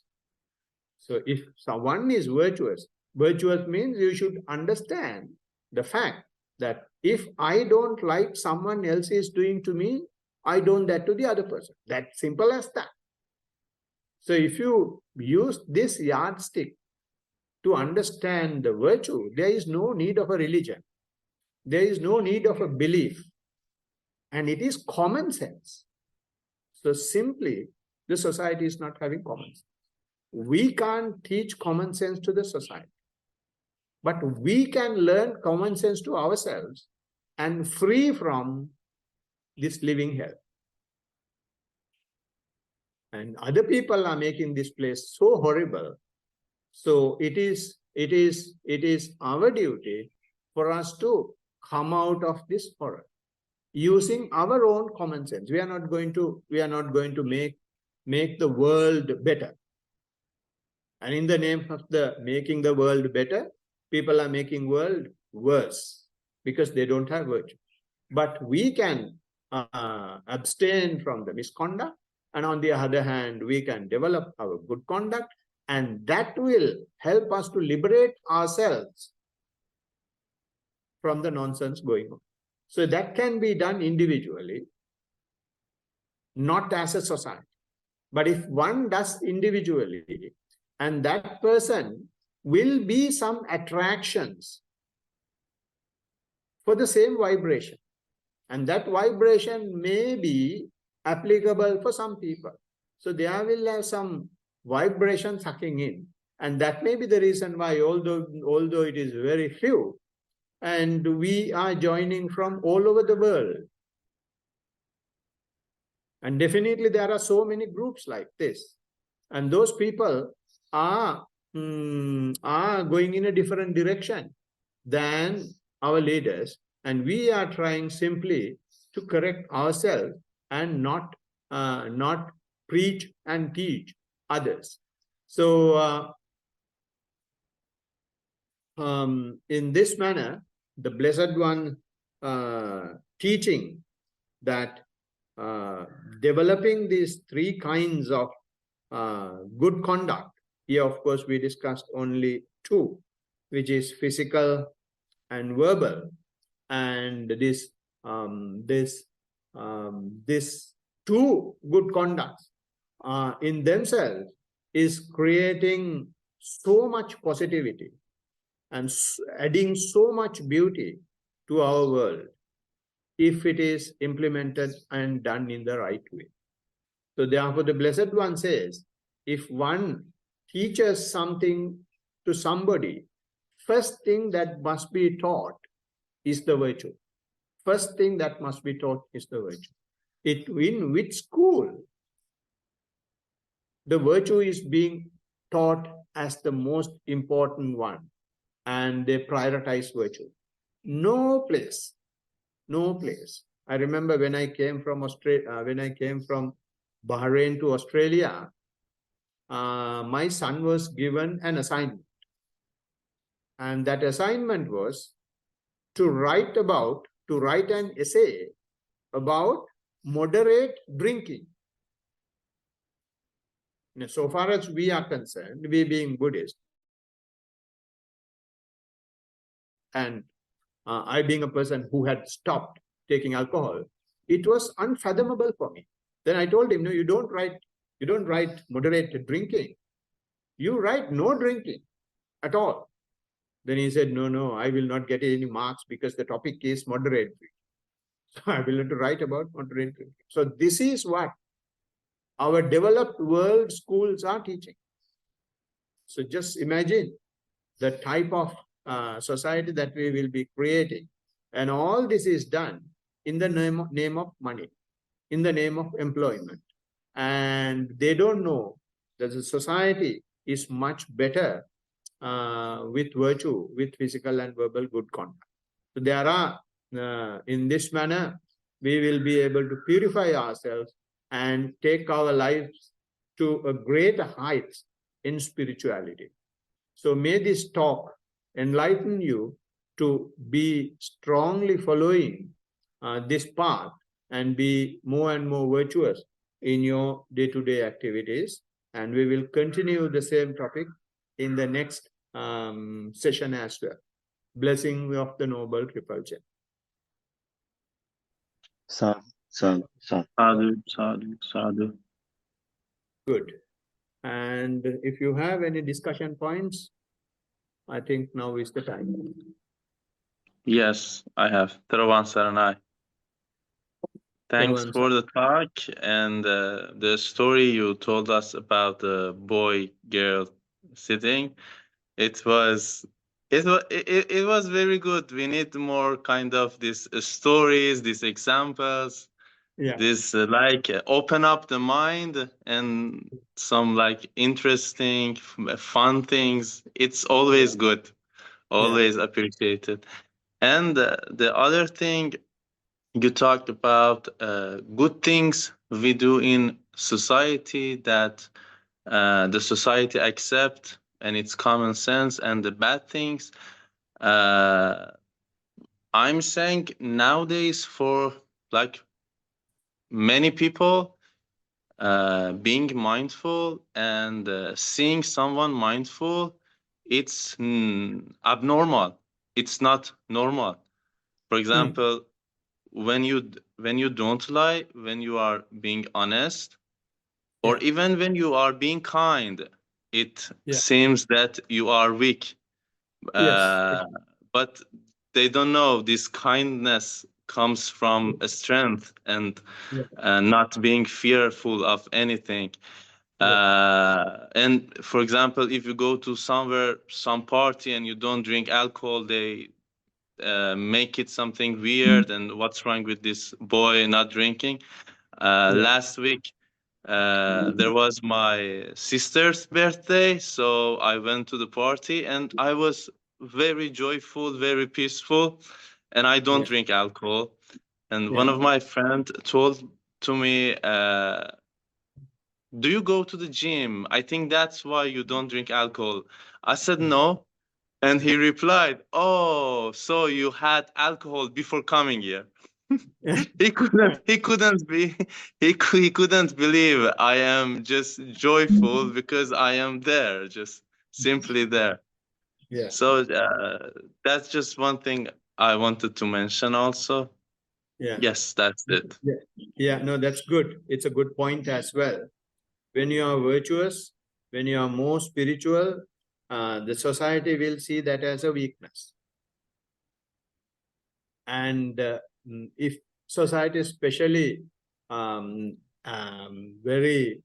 So if someone is virtuous means you should understand the fact that if I don't like someone else is doing to me, I don't that to the other person. That simple as that. So if you use this yardstick to understand the virtue, there is no need of a religion. There is no need of a belief. And it is common sense. So simply, the society is not having common sense. We can't teach common sense to the society. But we can learn common sense to ourselves and free from this living hell. And other people are making this place so horrible. So it is our duty for us to come out of this horror using our own common sense. We are not going to make the world better. And in the name of making the world better, people are making world worse because they don't have virtue. But we can abstain from the misconduct, and on the other hand, we can develop our good conduct, and that will help us to liberate ourselves from the nonsense going on. So that can be done individually, not as a society. But if one does individually, and that person will be some attractions for the same vibration. And that vibration may be applicable for some people. So there will have some vibration sucking in. And that may be the reason why, although it is very few, and we are joining from all over the world. And definitely there are so many groups like this. And those people are going in a different direction than our leaders. And we are trying simply to correct ourselves and not preach and teach others. So in this manner, the Blessed One teaching that developing these three kinds of good conduct. Here, of course, we discussed only two, which is physical and verbal. And this two good conducts in themselves is creating so much positivity and adding so much beauty to our world if it is implemented and done in the right way. So therefore, the Blessed One says, if one teaches something to somebody, first thing that must be taught is the virtue. First thing that must be taught is the virtue. In which school the virtue is being taught as the most important one, and they prioritize virtue? No place. No place. I remember when I came from Bahrain to Australia, my son was given an assignment. And that assignment was to write an essay about moderate drinking. Now, so far as we are concerned, we being Buddhist, and I being a person who had stopped taking alcohol, it was unfathomable for me. Then I told him, no, you don't write moderate drinking. You write no drinking at all. Then he said, no, I will not get any marks because the topic is moderate drinking. So I will have to write about moderate drinking. So this is what our developed world schools are teaching. So just imagine the type of society that we will be creating. And all this is done in the name of money, in the name of employment. And they don't know that the society is much better with virtue, with physical and verbal good conduct. So there are, in this manner, we will be able to purify ourselves and take our lives to a greater height in spirituality. So may this talk enlighten you to be strongly following this path and be more and more virtuous in your day-to-day activities. And we will continue the same topic in the next session as well. Blessing of the Noble Triple Gem. Sadhu, sadhu, sadhu. Sadhu, sadhu, sadhu. Good. And if you have any discussion points, I think now is the time. Yes, I have. Teravan Saranai. Thanks Teravan for the talk and the story you told us about the boy-girl sitting. It was very good. We need more kind of these stories, these examples. Yeah. This open up the mind and some like interesting, fun things. It's always good, always appreciated. And the other thing you talked about, good things we do in society that the society accept, and it's common sense, and the bad things. I'm saying nowadays for like many people, being mindful and seeing someone mindful, it's abnormal. It's not normal. For example, when you don't lie, when you are being honest, or even when you are being kind, it seems that you are weak. But they don't know this kindness comes from a strength and not being fearful of anything. And for example, if you go to somewhere, some party, and you don't drink alcohol, they make it something weird. And what's wrong with this boy not drinking? Last week, there was my sister's birthday, so I went to the party, and I was very joyful, very peaceful, and I don't drink alcohol. And one of my friends told to me, do you go to the gym? I think that's why you don't drink alcohol. I said no. And he replied, oh, so you had alcohol before coming here. He couldn't believe I am just joyful because I am there, just simply there. Yeah. So that's just one thing I wanted to mention also. Yeah. Yes, that's it. Yeah, no, that's good. It's a good point as well. When you are virtuous, when you are more spiritual, the society will see that as a weakness. And if society especially very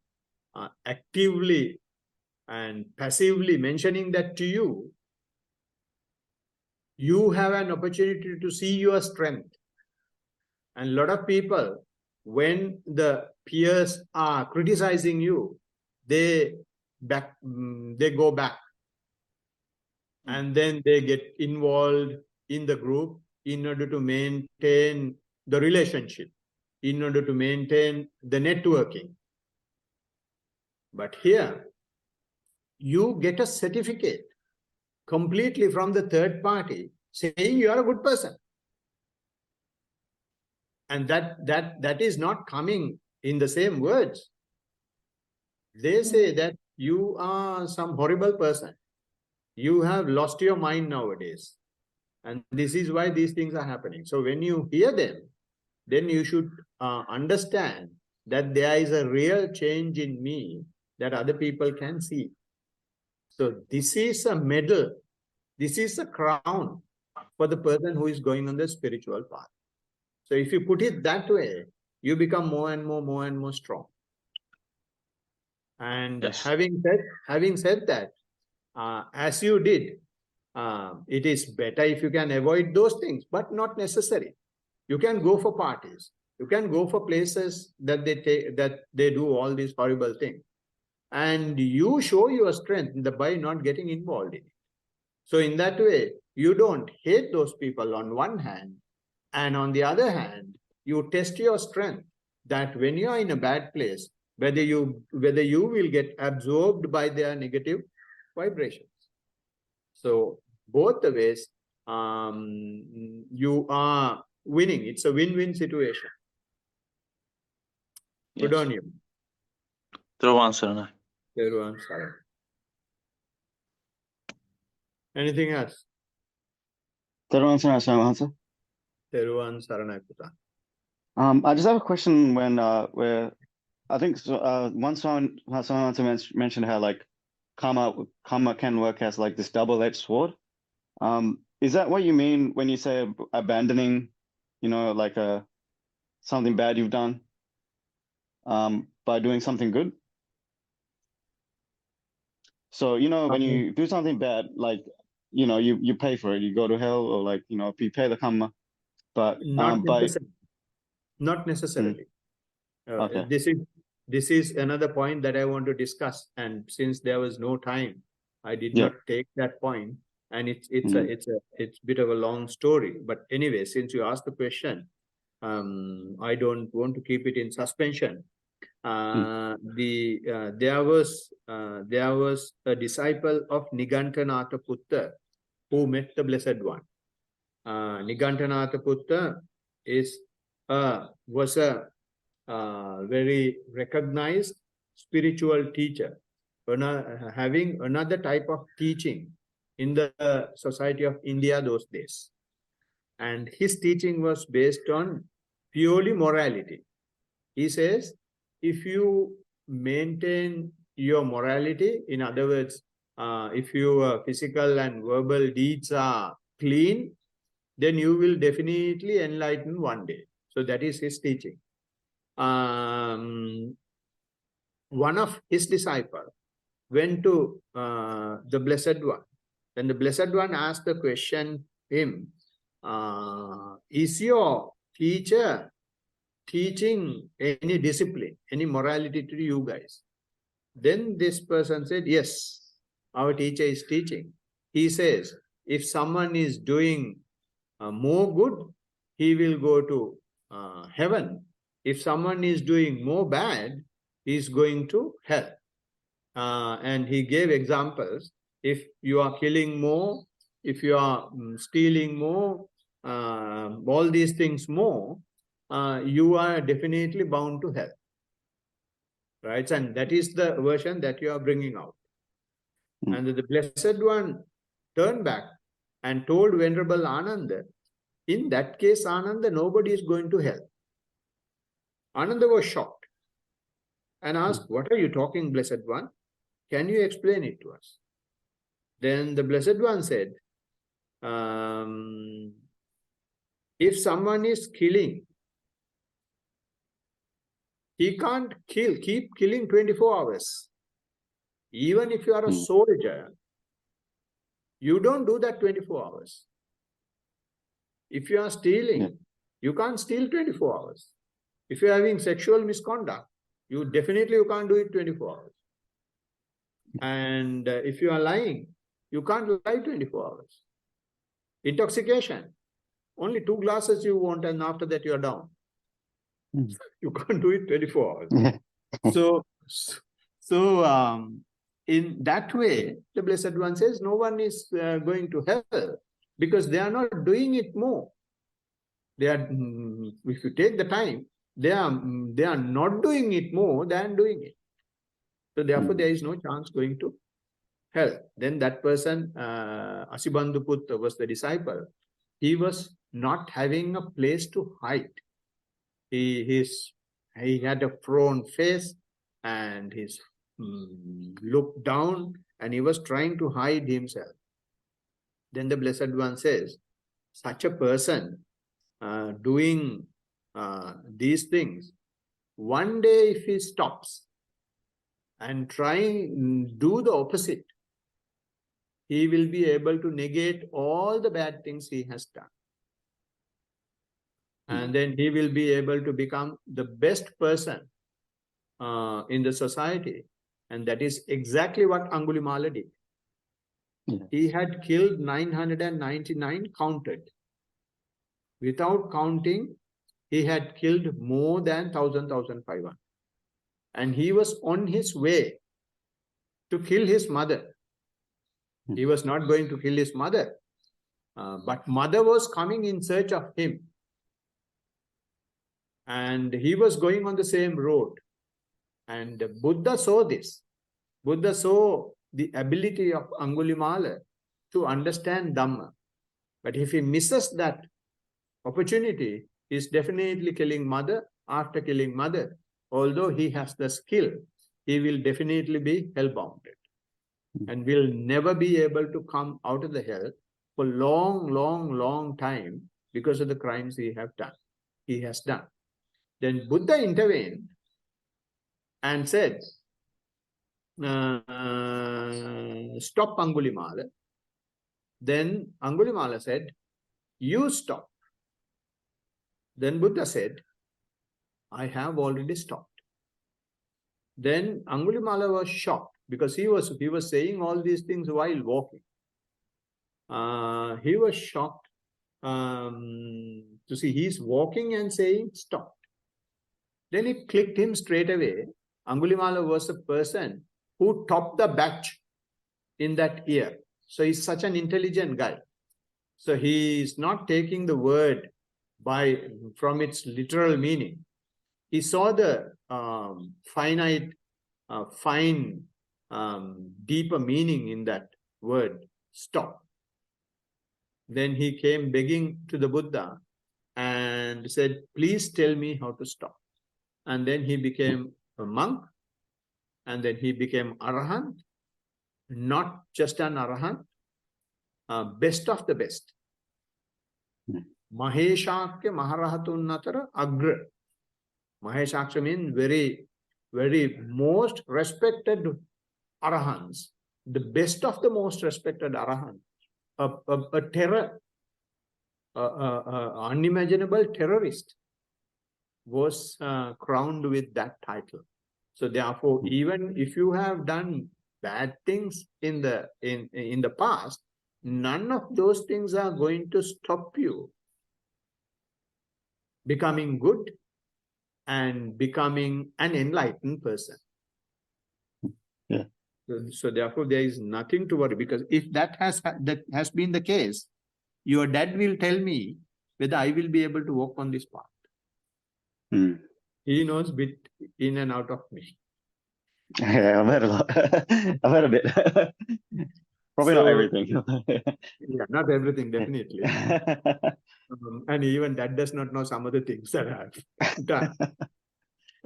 actively and passively mentioning that to you, you have an opportunity to see your strength. And a lot of people, when the peers are criticizing you, they go back, and then they get involved in the group in order to maintain the relationship, in order to maintain the networking. But here, you get a certificate completely from the third party saying you are a good person. And that is not coming in the same words. They say that you are some horrible person. You have lost your mind nowadays. And this is why these things are happening. So when you hear them, then you should understand that there is a real change in me that other people can see. So this is a medal. This is a crown for the person who is going on the spiritual path. So if you put it that way, you become more and more strong. And having said that, as you did, it is better if you can avoid those things, but not necessary. You can go for parties. You can go for places that they do all these horrible things. And you show your strength by not getting involved in it. So in that way, you don't hate those people on one hand, and on the other hand, you test your strength that when you are in a bad place, whether you will get absorbed by their negative vibrations. So both the ways, you are winning. It's a win-win situation. Good on you. Teruvan Saranai. Teruvan Saranai. Anything else? Teruvan Saranai. Teruvan Saranai Putan. I just have a question where I think once someone mentioned how like karma can work as like this double-edged sword. Is that what you mean when you say abandoning, like something bad you've done by doing something good? So, when you do something bad, like, you pay for it, you go to hell, or like, you pay the karma, but not necessarily. Okay. This is another point that I want to discuss, and since there was no time, I did not take that point, and it's a bit of a long story. But anyway, since you asked the question, I don't want to keep it in suspension. There was a disciple of Nigantanatha Putta who met the Blessed One. Nigantanatha Putta was a very recognized spiritual teacher, having another type of teaching in the society of India those days. And his teaching was based on purely morality. He says, if you maintain your morality, in other words, if your physical and verbal deeds are clean, then you will definitely enlighten one day. So that is his teaching. one of his disciples went to the Blessed One. Then the Blessed One asked the question him, is your teacher teaching any discipline, any morality to you guys? Then this person said, yes, our teacher is teaching. He says, if someone is doing more good, he will go to heaven. If someone is doing more bad, he is going to hell. And he gave examples. If you are killing more, if you are stealing more, all these things more, you are definitely bound to hell. Right? And that is the version that you are bringing out. And the Blessed One turned back and told Venerable Ananda, in that case, Ananda, nobody is going to hell. Ananda was shocked and asked, what are you talking, Blessed One? Can you explain it to us? Then the Blessed One said, if someone is killing, he can't keep killing 24 hours. Even if you are a soldier, you don't do that 24 hours. If you are stealing, you can't steal 24 hours. If you are having sexual misconduct, you can't do it 24 hours. And if you are lying, you can't lie 24 hours. Intoxication, only 2 glasses you want and after that you are down. You can't do it 24 hours. So in that way, the Blessed One says no one is going to hell because they are not doing it more. They are, if you take the time, they are not doing it more than doing it. So therefore, there is no chance going to hell. Then that person, Asibandhuputta, was the disciple. He was not having a place to hide. He had a frown face and his looked down and he was trying to hide himself. Then the Blessed One says, such a person doing these things, one day if he stops and do the opposite, he will be able to negate all the bad things he has done. And then he will be able to become the best person in the society. And that is exactly what Angulimala did. He had killed 999 counted. Without counting, he had killed more than 1,500. And he was on his way to kill his mother. He was not going to kill his mother. But mother was coming in search of him. And he was going on the same road. And Buddha saw this. Buddha saw the ability of Angulimala to understand Dhamma. But if he misses that opportunity, he is definitely killing mother. After killing mother, although he has the skill, he will definitely be hell-bounded. And will never be able to come out of the hell for long time because of the crimes he has done. Then Buddha intervened and said, stop Angulimala. Then Angulimala said, you stop. Then Buddha said, I have already stopped. Then Angulimala was shocked because he was saying all these things while walking. He was shocked to see he's walking and saying stop. Then it clicked him straight away. Angulimala was a person who topped the batch in that year. So he's such an intelligent guy. So he is not taking the word from its literal meaning. He saw the fine, deeper meaning in that word, stop. Then he came begging to the Buddha and said, please tell me how to stop. And then he became a monk, and then he became Arahant, not just an Arahant, best of the best. Maheshakya Maharahatun Natara Agra. Maheshakya means very very most respected arahants, the best of the most respected arahants, a terror, unimaginable terrorist was crowned with that title. So therefore, even if you have done bad things in the past, none of those things are going to stop you becoming good and becoming an enlightened person. Yeah. So therefore, there is nothing to worry, because if that has been the case, your dad will tell me whether I will be able to walk on this path. Mm. He knows bit in and out of me. Yeah, I've heard a lot. I've heard a bit. Probably not So, everything. yeah, not everything, definitely. And even that does not know some of the things that I've done.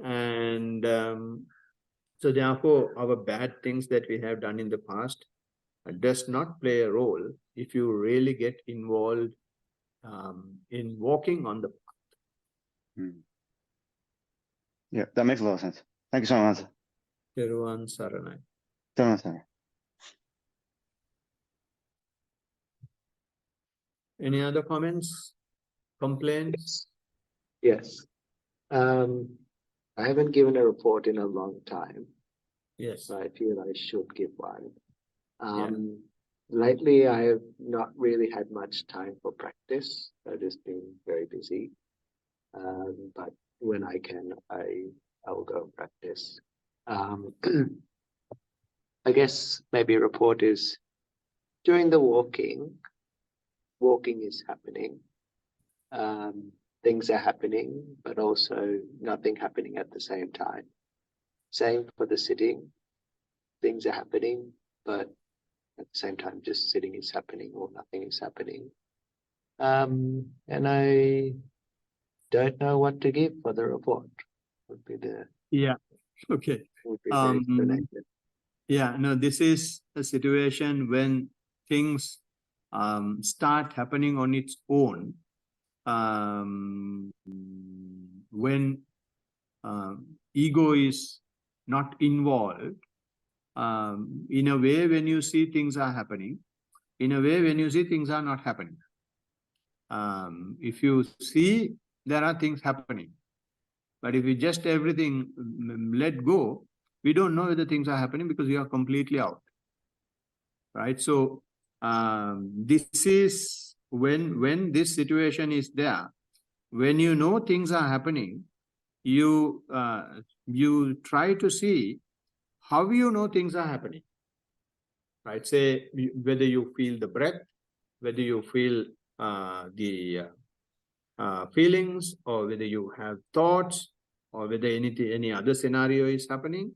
And so therefore, our bad things that we have done in the past does not play a role if you really get involved in walking on the path. Yeah, that makes a lot of sense. Thank you so much. Teruvan Saranai. Any other comments, complaints? Yes. I haven't given a report in a long time, Yes. so I feel I should give one. Yeah. Lately, I have not really had much time for practice. I've just been very busy. But when I can, I will go and practice. I guess maybe a report is during the walking is happening. Things are happening, but also nothing happening at the same time. Same for the sitting. Things are happening, but at the same time, just sitting is happening or nothing is happening. And I don't know what to give for the report. Would be the Okay. the explanation. Yeah, no, this is a situation when things start happening on its own. When ego is not involved, in a way when you see things are happening, in a way when you see things are not happening. If you see there are things happening, but if you just everything let go, we don't know whether things are happening because we are completely out. Right? So this is when this situation is there, when you know things are happening, you try to see how you know things are happening. Right? Say whether you feel the breath, whether you feel the feelings, or whether you have thoughts, or whether any other scenario is happening.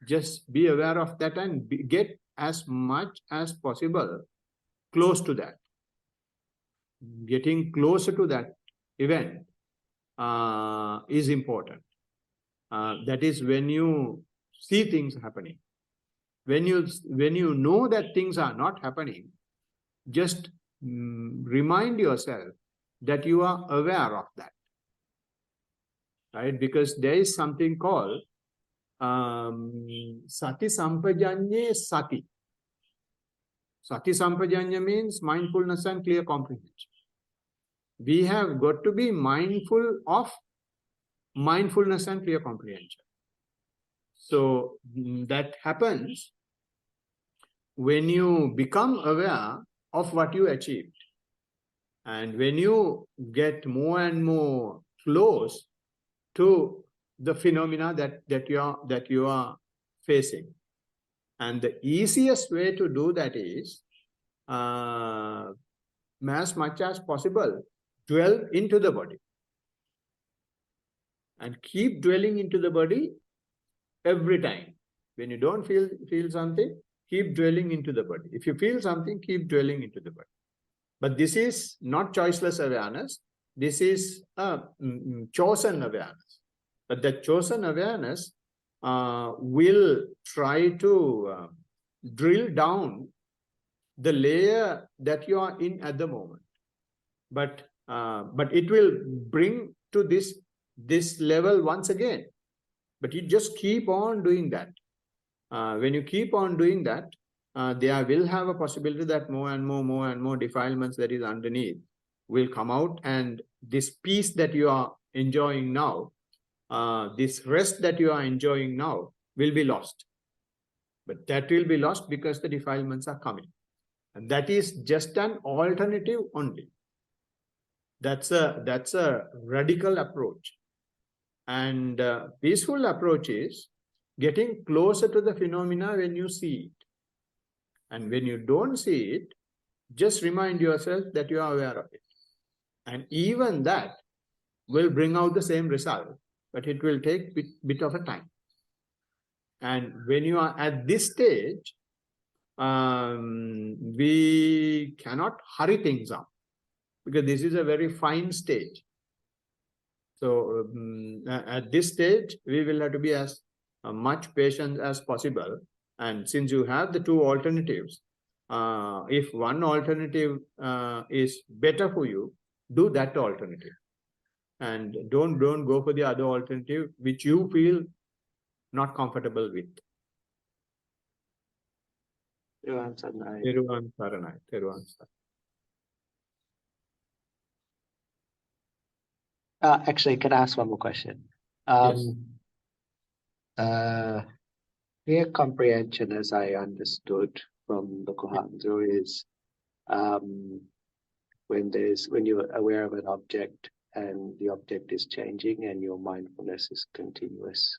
Just be aware of that and get as much as possible close to that. Getting closer to that event is important. That is when you see things happening. When you know that things are not happening, just remind yourself that you are aware of that. Right? Because there is something called Sati Sampajanye Sati. Sati Sampajanya means mindfulness and clear comprehension. We have got to be mindful of mindfulness and clear comprehension. So that happens when you become aware of what you achieved. And when you get more and more close to the phenomena that you are facing. And the easiest way to do that is as much as possible, dwell into the body. And keep dwelling into the body every time. When you don't feel something, keep dwelling into the body. If you feel something, keep dwelling into the body. But this is not choiceless awareness. This is a chosen awareness. But that chosen awareness will try to drill down the layer that you are in at the moment. But it will bring to this level once again. But you just keep on doing that. When you keep on doing that, there will have a possibility that more and more defilements that is underneath will come out, and this peace that you are enjoying now, this rest that you are enjoying now will be lost. But that will be lost because the defilements are coming. And that is just an alternative only. That's a radical approach. And peaceful approach is getting closer to the phenomena when you see it. And when you don't see it, just remind yourself that you are aware of it. And even that will bring out the same result, but it will take a bit of a time. And when you are at this stage, we cannot hurry things up, because this is a very fine stage. So at this stage, we will have to be as much patient as possible. And since you have the two alternatives, if one alternative is better for you, do that alternative. And don't go for the other alternative which you feel not comfortable with. Teruvan Saranai. Teruvan Saranai. Teruvan Saranai. Actually, can I ask one more question? Yes. Clear comprehension, as I understood from the Kohanzo, is when you're aware of an object and the object is changing and your mindfulness is continuous,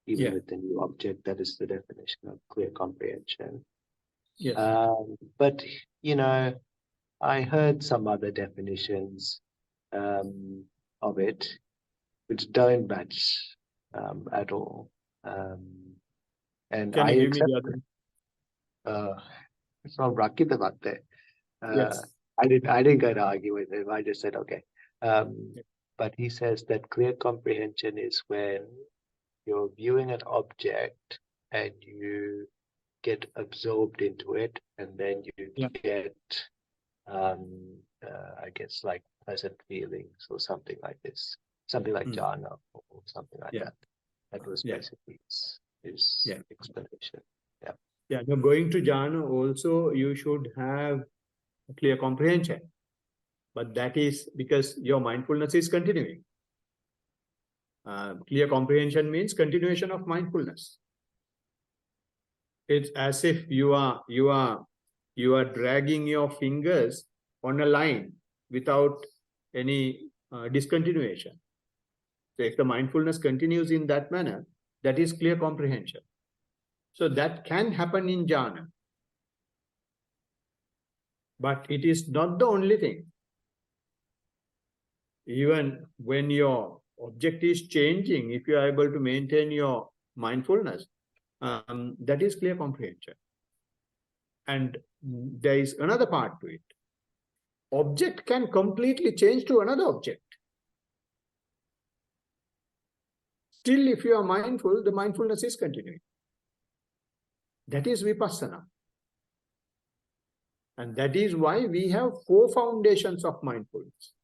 even with the new object. That is the definition of clear comprehension. Yes. But I heard some other definitions of it which don't match at all. And Can I you give me accept the other? so Rakita Bhatte. Yes. I didn't go to argue with him. I just said okay. But he says that clear comprehension is when you're viewing an object and you get absorbed into it, and then you get I guess like pleasant feelings or something like this, something like jhana or something like that. That was basically his explanation. Yeah, now going to jhana also, you should have a clear comprehension. But that is because your mindfulness is continuing. Clear comprehension means continuation of mindfulness. It's as if you are dragging your fingers on a line without any discontinuation. So if the mindfulness continues in that manner, that is clear comprehension. So that can happen in jhana. But it is not the only thing. Even when your object is changing, if you are able to maintain your mindfulness, that is clear comprehension. And there is another part to it. Object can completely change to another object. Still, if you are mindful, the mindfulness is continuing. That is vipassana. And that is why we have 4 foundations of mindfulness.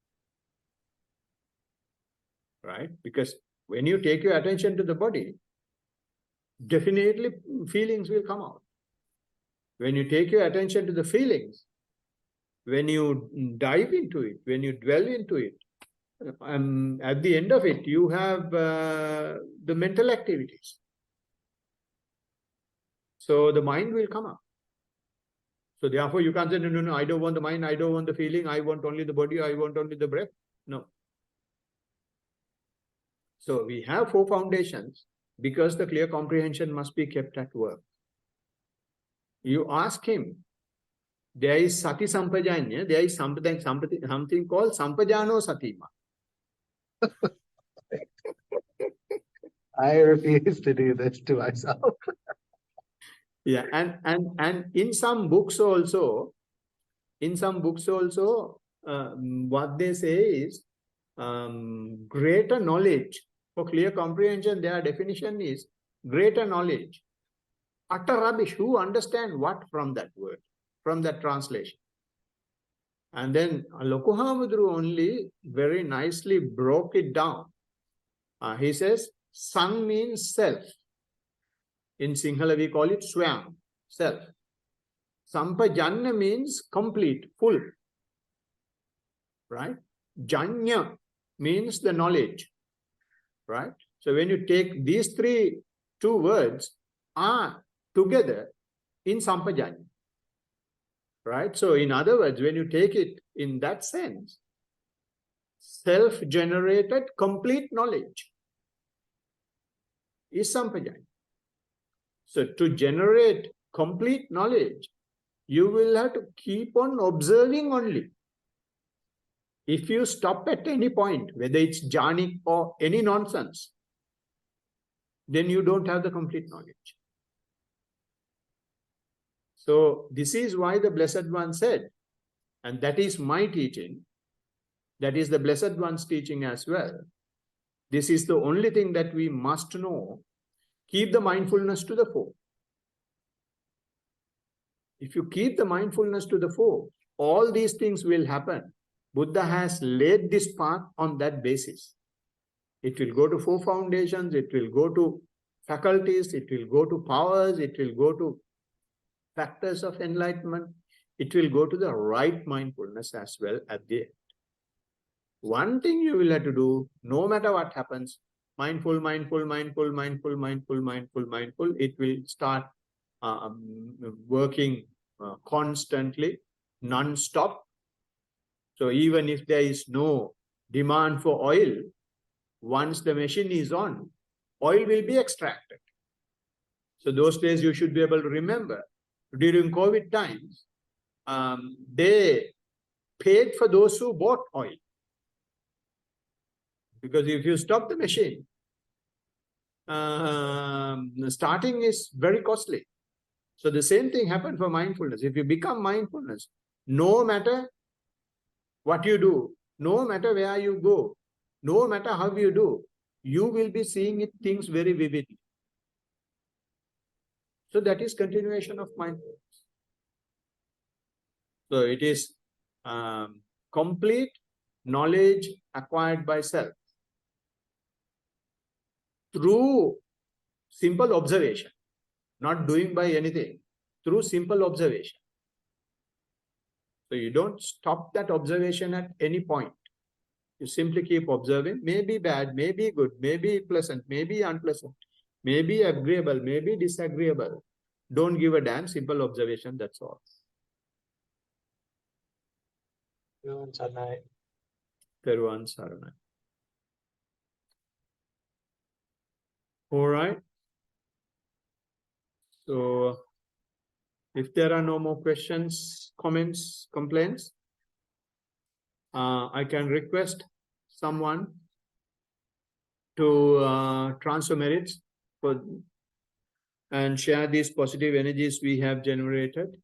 Right? Because when you take your attention to the body, definitely feelings will come out. When you take your attention to the feelings, when you dive into it, when you dwell into it, at the end of it, you have the mental activities. So the mind will come up. So therefore you can't say, no, I don't want the mind, I don't want the feeling, I want only the body, I want only the breath. No. So we have 4 foundations because the clear comprehension must be kept at work. You ask him, there is sati sampajanya, there is something called sampajano satima. I refuse to do this to myself. Yeah, and in some books also, what they say is greater knowledge. For clear comprehension, their definition is greater knowledge. Utter rubbish. Who understand what from that word, from that translation? And then Lokuhamudru only very nicely broke it down. He says, Sang means self. In Sinhala we call it swam, self. Sampajanna means complete, full. Right? Janya means the knowledge. Right? So when you take these two words are together in Sampajanya. Right? So in other words, when you take it in that sense, self-generated complete knowledge is Sampajanya. So to generate complete knowledge, you will have to keep on observing only. If you stop at any point, whether it's jhanic or any nonsense, then you don't have the complete knowledge. So this is why the Blessed One said, and that is my teaching, that is the Blessed One's teaching as well. This is the only thing that we must know. Keep the mindfulness to the fore. If you keep the mindfulness to the fore, all these things will happen. Buddha has laid this path on that basis. It will go to four foundations, it will go to faculties, it will go to powers, it will go to factors of enlightenment, it will go to the right mindfulness as well at the end. One thing you will have to do, no matter what happens, mindful, mindful, mindful, mindful, mindful, mindful, mindful, it will start working constantly, non-stop. So even if there is no demand for oil, once the machine is on, oil will be extracted. So those days you should be able to remember, during COVID times, they paid for those who bought oil. Because if you stop the machine, starting is very costly. So the same thing happened for mindfulness. If you become mindfulness, no matter what you do, no matter where you go, no matter how you do, you will be seeing things very vividly. So that is continuation of mindfulness. So it is complete knowledge acquired by self through simple observation, not doing by anything, through simple observation. So you don't stop that observation at any point. You simply keep observing, maybe bad, maybe good, maybe pleasant, maybe unpleasant, maybe agreeable, maybe disagreeable. Don't give a damn, simple observation, that's all. Peruan Saranai. All right. So if there are no more questions, comments, complaints, I can request someone to transfer merits and share these positive energies we have generated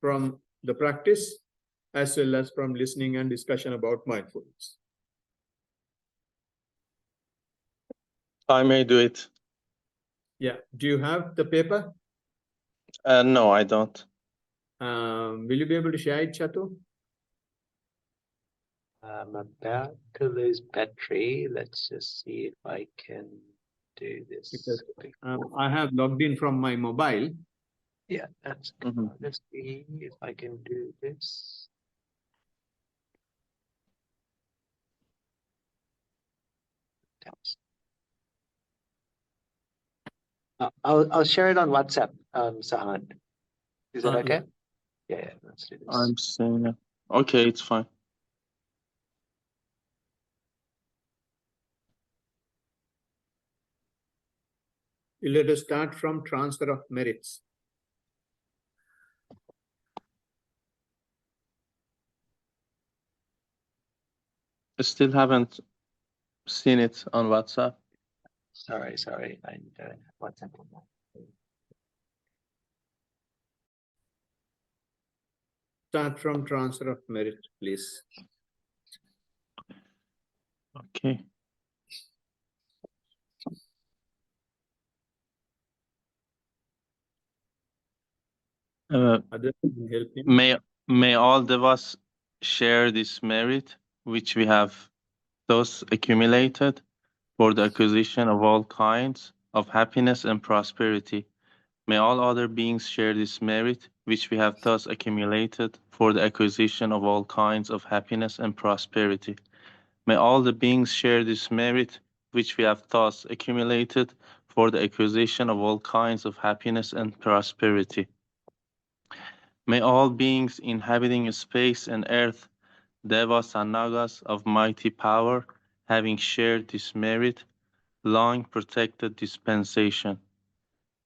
from the practice as well as from listening and discussion about mindfulness. I may do it. Yeah. Do you have the paper? No, I don't. Will you be able to share it, Chatu? I'm about to lose battery. Let's just see if I can do this. Because I have logged in from my mobile. Yeah, that's good. Let's see if I can do this. I'll share it on WhatsApp, Sahan. Is that okay? Yeah, let's do this. I'm saying it. Okay, it's fine. Let us start from transfer of merits. I still haven't seen it on WhatsApp. Sorry, I don't have WhatsApp on that. Start from transfer of merit, please. Okay. May all of us share this merit which we have thus accumulated for the acquisition of all kinds of happiness and prosperity. May all other beings share this merit, which we have thus accumulated for the acquisition of all kinds of happiness and prosperity. May all the beings share this merit, which we have thus accumulated for the acquisition of all kinds of happiness and prosperity. May all beings inhabiting space and earth, devas and nagas of mighty power, having shared this merit, long protect the dispensation.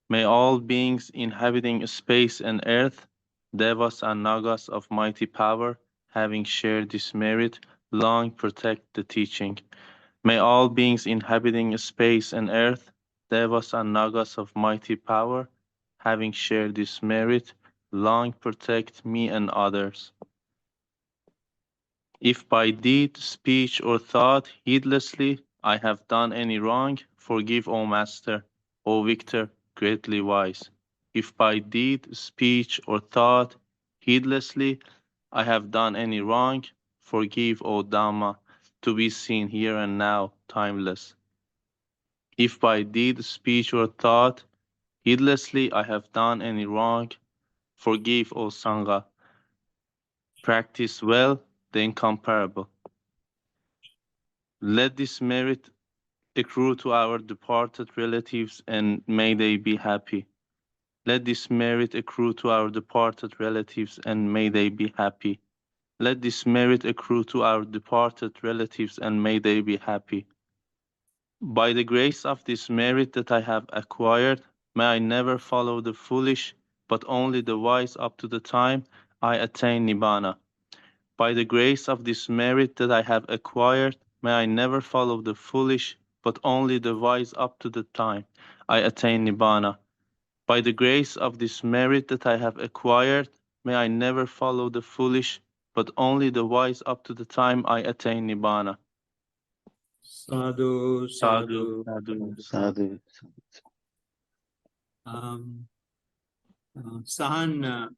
May all beings inhabiting space and earth, devas and nagas of mighty power, having shared this merit, long protect the teaching. May all beings inhabiting space and earth, devas and nagas of mighty power, having shared this merit, long protect me and others. If by deed, speech, or thought heedlessly I have done any wrong, forgive, O Master, O Victor, greatly wise. If by deed, speech, or thought heedlessly I have done any wrong, forgive, O Dhamma, to be seen here and now, timeless. If by deed, speech, or thought heedlessly I have done any wrong, forgive, O Sangha. Practice well the incomparable. Let this merit accrue to our departed relatives and may they be happy. Let this merit accrue to our departed relatives and may they be happy. Let this merit accrue to our departed relatives and may they be happy. By the grace of this merit that I have acquired, may I never follow the foolish, but only the wise up to the time I attain Nibbana. By the grace of this merit that I have acquired, may I never follow the foolish, but only the wise up to the time I attain Nibbana. By the grace of this merit that I have acquired, may I never follow the foolish, but only the wise up to the time I attain Nibbana. Sadhu, Sadhu, sadhu. sadhu. Sadhu. Sahan